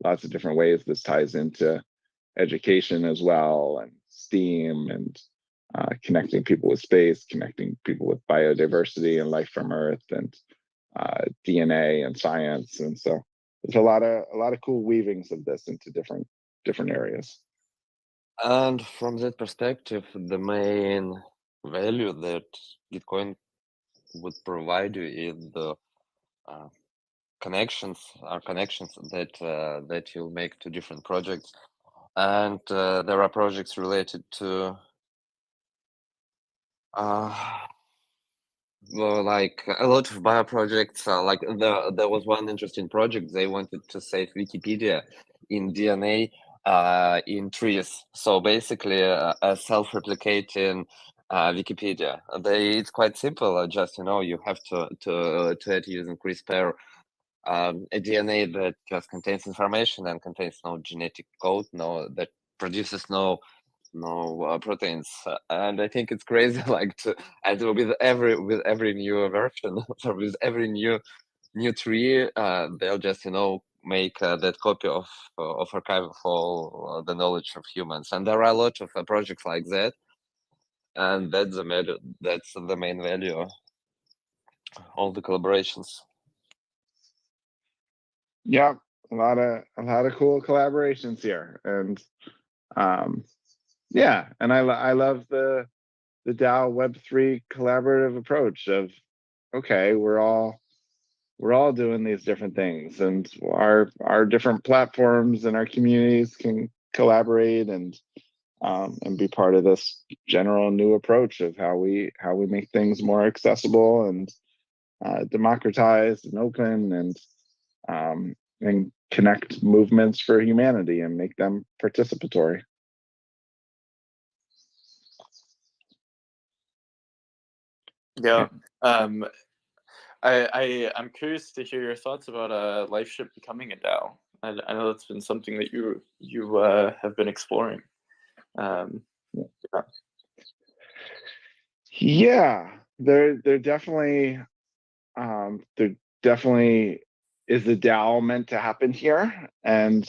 lots of different ways this ties into education as well, and STEAM, and connecting people with space, connecting people with biodiversity and life from Earth, and DNA and science. And so there's a lot of cool weavings of this into different different areas. And from that perspective, the main value that Gitcoin would provide you is the connections that you'll make to different projects. And there are projects related to well, like a lot of bio projects. Like there was one interesting project. They wanted to save Wikipedia in DNA in trees. So basically, a self-replicating Wikipedia. It's quite simple. Just you have to add using CRISPR a DNA that just contains information and contains no genetic code, that produces no proteins. And I think it's crazy, like to and with every new version, or with every new tree, they'll just make that copy of archive of all the knowledge of humans. And there are a lot of projects like that, and that's the main value. All the collaborations. Yeah, a lot of cool collaborations here, and yeah, and I love the DAO Web3 collaborative approach of, okay, we're all doing these different things, and our different platforms and our communities can collaborate and be part of this general new approach of how we make things more accessible and democratized and open, and connect movements for humanity and make them participatory. Yeah. I'm curious to hear your thoughts about LifeShip becoming a DAO. I know that's been something that you have been exploring. Yeah, there definitely is a DAO meant to happen here, and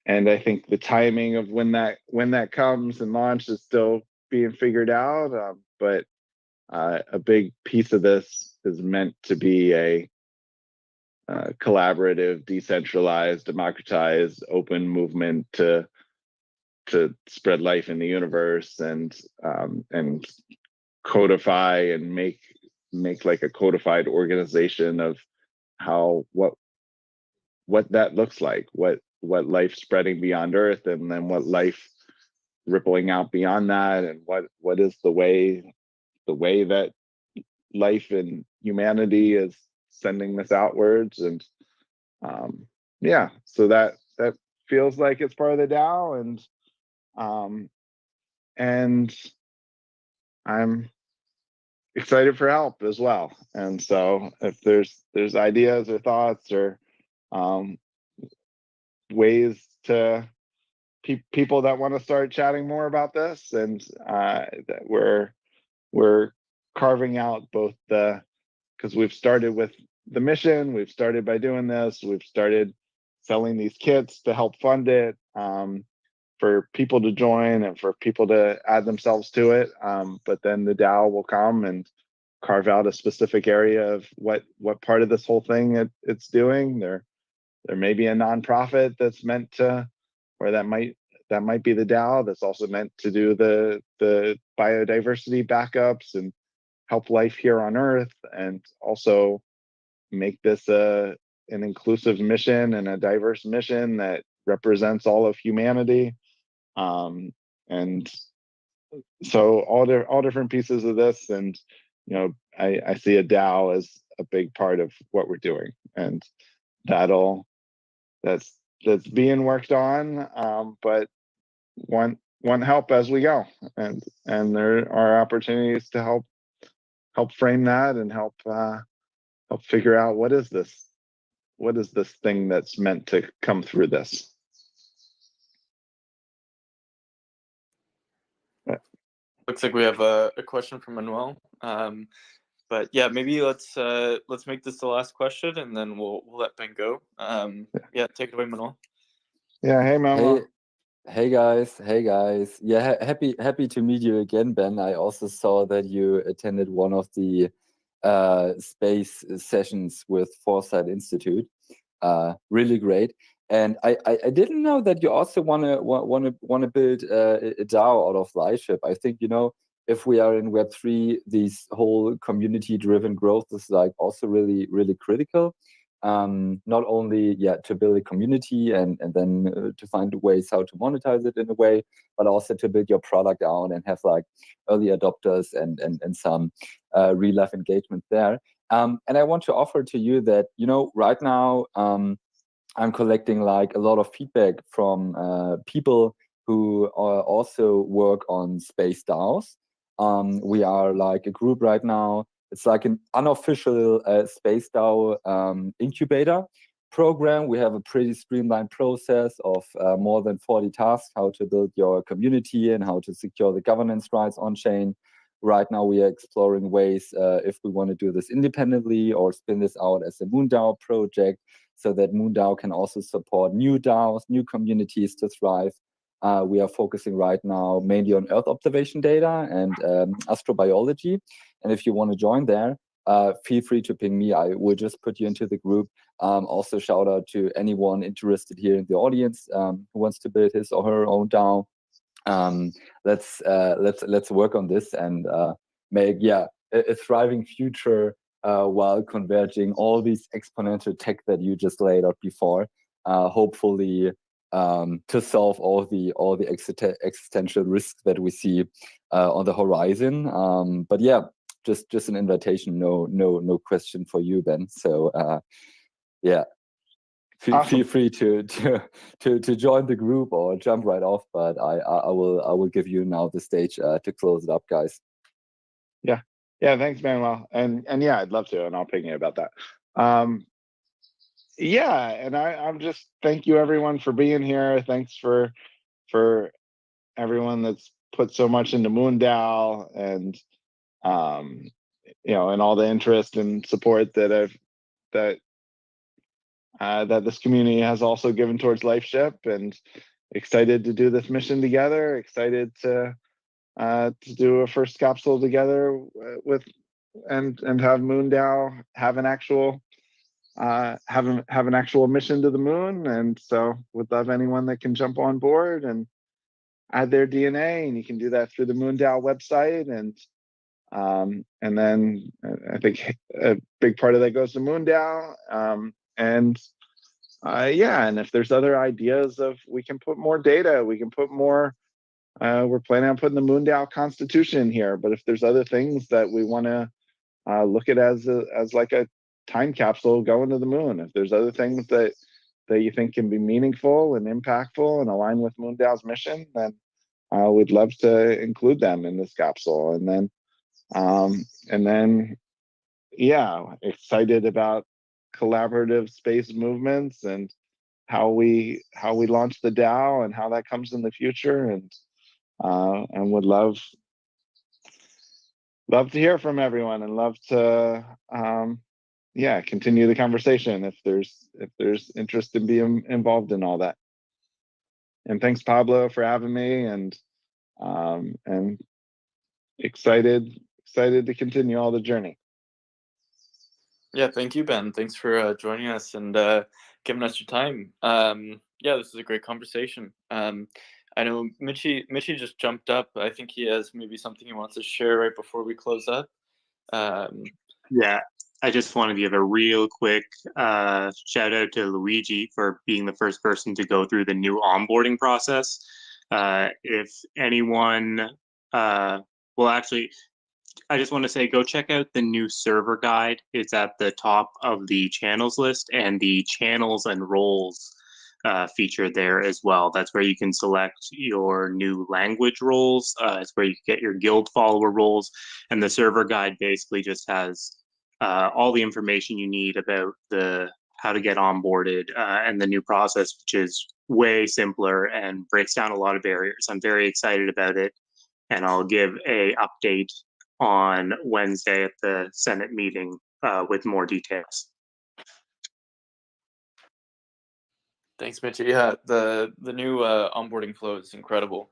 I think the timing of when that comes and launch is still being figured out. But a big piece of this is meant to be a collaborative, decentralized, democratized, open movement to spread life in the universe, and codify and make like a codified organization of how what that looks like, what life spreading beyond Earth, and then what life rippling out beyond that, and what is the way that life and humanity is sending this outwards. And yeah, so that feels like it's part of the DAO, and I'm excited for help as well. And so if there's ideas or thoughts or ways to people that want to start chatting more about this, and that we're carving out both because we've started with the mission, we've started by doing this, we've started selling these kits to help fund it, for people to join and for people to add themselves to it. But then the DAO will come and carve out a specific area of what part of this whole thing it's doing. There may be a nonprofit that's meant to, or that might be the DAO that's also meant to do the biodiversity backups and help life here on Earth, and also make this an inclusive mission and a diverse mission that represents all of humanity. And so all different pieces of this, and I see a DAO as a big part of what we're doing, and that's being worked on, but want help as we go, and there are opportunities to help frame that and help figure out what is this thing that's meant to come through this. Looks like we have a question from Manuel. But yeah, maybe let's make this the last question, and then we'll let Ben go. Yeah, take it away, Manuel. Yeah, hey Manuel. Hey guys. Yeah, happy to meet you again, Ben. I also saw that you attended one of the space sessions with Foresight Institute. Really great. And I didn't know that you also wanna build a DAO out of LiveShip. I think, you know, if we are in Web3, this whole community-driven growth is like also really, really critical. Not only to build a community and then to find ways how to monetize it in a way, but also to build your product out and have like early adopters and some real life engagement there. And I want to offer to you that, you know, right now I'm collecting like a lot of feedback from people who also work on space DAOs. We are like a group right now. It's like an unofficial space DAO incubator program. We have a pretty streamlined process of more than 40 tasks, how to build your community and how to secure the governance rights on chain. Right now, we are exploring ways if we want to do this independently or spin this out as a MoonDAO project, so that MoonDAO can also support new DAOs, new communities to thrive. We are focusing right now mainly on Earth observation data and astrobiology. And if you want to join there, feel free to ping me. I will just put you into the group. Also, shout out to anyone interested here in the audience who wants to build his or her own DAO. Let's work on this and make a thriving future while converging all these exponential tech that you just laid out before. Hopefully, to solve all the existential risks that we see on the horizon. But yeah, just an invitation. No question for you, Ben. So yeah. Awesome. Feel free to join the group or jump right off, but I will give you now the stage to close it up, guys. Yeah, thanks, Manuel, and yeah, I'd love to, and I'll ping you about that. Yeah, and I'm just thank you everyone for being here. Thanks for everyone that's put so much into MoonDAO and you know, and all the interest and support that that this community has also given towards LifeShip, and excited to do this mission together. Excited to do a first capsule together with and have MoonDAO have an actual have an actual mission to the moon. And so would love anyone that can jump on board and add their DNA, and you can do that through the MoonDAO website. And then I think a big part of that goes to MoonDAO. Yeah, and if there's other ideas of, we can put more data, we can put more, we're planning on putting the MoonDAO constitution here, but if there's other things that we want to look at as like a time capsule going to the moon, if there's other things that you think can be meaningful and impactful and align with MoonDAO's mission, then we'd love to include them in this capsule. And then yeah, excited about collaborative space movements and how we launch the DAO and how that comes in the future, and would love to hear from everyone, and love to yeah, continue the conversation if there's interest in being involved in all that. And thanks, Pablo, for having me, and excited to continue all the journey. Yeah, thank you, Ben. Thanks for joining us and giving us your time. Yeah, this is a great conversation. I know Mitchie just jumped up. I think he has maybe something he wants to share right before we close up. Yeah, I just want to give a real quick shout out to Luigi for being the first person to go through the new onboarding process. If anyone, well, actually, I just want to say, go check out the new server guide. It's at the top of the channels list, and the channels and roles feature there as well. That's where you can select your new language roles. It's where you can get your guild follower roles. And the server guide basically just has all the information you need about how to get onboarded and the new process, which is way simpler and breaks down a lot of barriers. I'm very excited about it, and I'll give a update on Wednesday at the Senate meeting with more details. Thanks, Mitchie. Yeah, the new onboarding flow is incredible.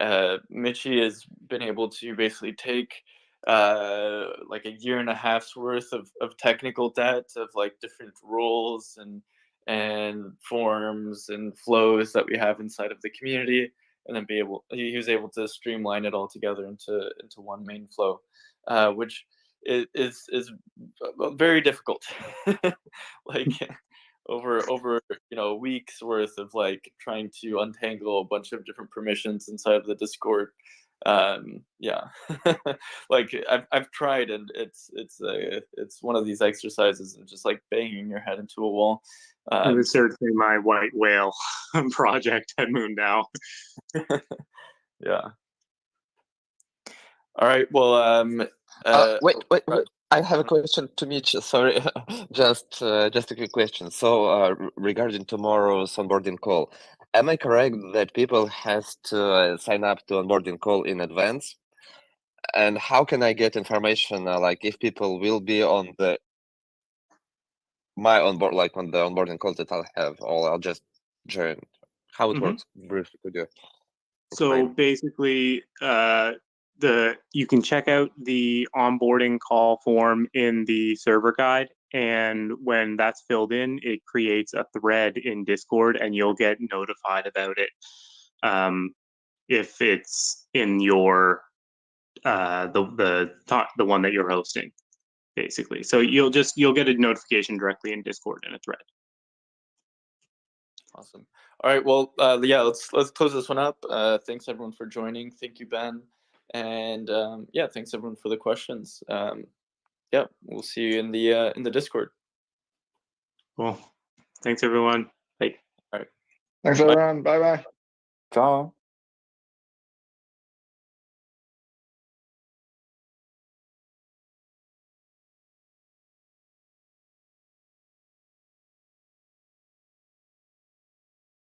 Mitchie has been able to basically take like a year and a half's worth of technical debt of like different roles and and forms and flows that we have inside of the community, and then he was able to streamline it all together into one main flow, which is very difficult. Like over weeks worth of like trying to untangle a bunch of different permissions inside of the Discord. Yeah. Like I've tried, and it's one of these exercises of just like banging your head into a wall. It was certainly my white whale project at MoonDAO. Yeah. All right. Well, wait. I have a question to Mitch. Sorry, just a quick question. So, regarding tomorrow's onboarding call, am I correct that people has to sign up to onboarding call in advance? And how can I get information, like if people will be on my onboard, like on the onboarding call that I'll have, or I'll just join? How it works? Briefly, could you So explain? basically, you can check out the onboarding call form in the server guide, and when that's filled in, it creates a thread in Discord, and you'll get notified about it if it's in your the one that you're hosting, basically. So you'll get a notification directly in Discord in a thread. Awesome. All right. Well, yeah. Let's close this one up. Thanks everyone for joining. Thank you, Ben, and yeah, thanks everyone for the questions. Yeah, we'll see you in the Discord. Cool. Thanks everyone. Bye. All right. Thanks, everyone. Bye bye. Ciao.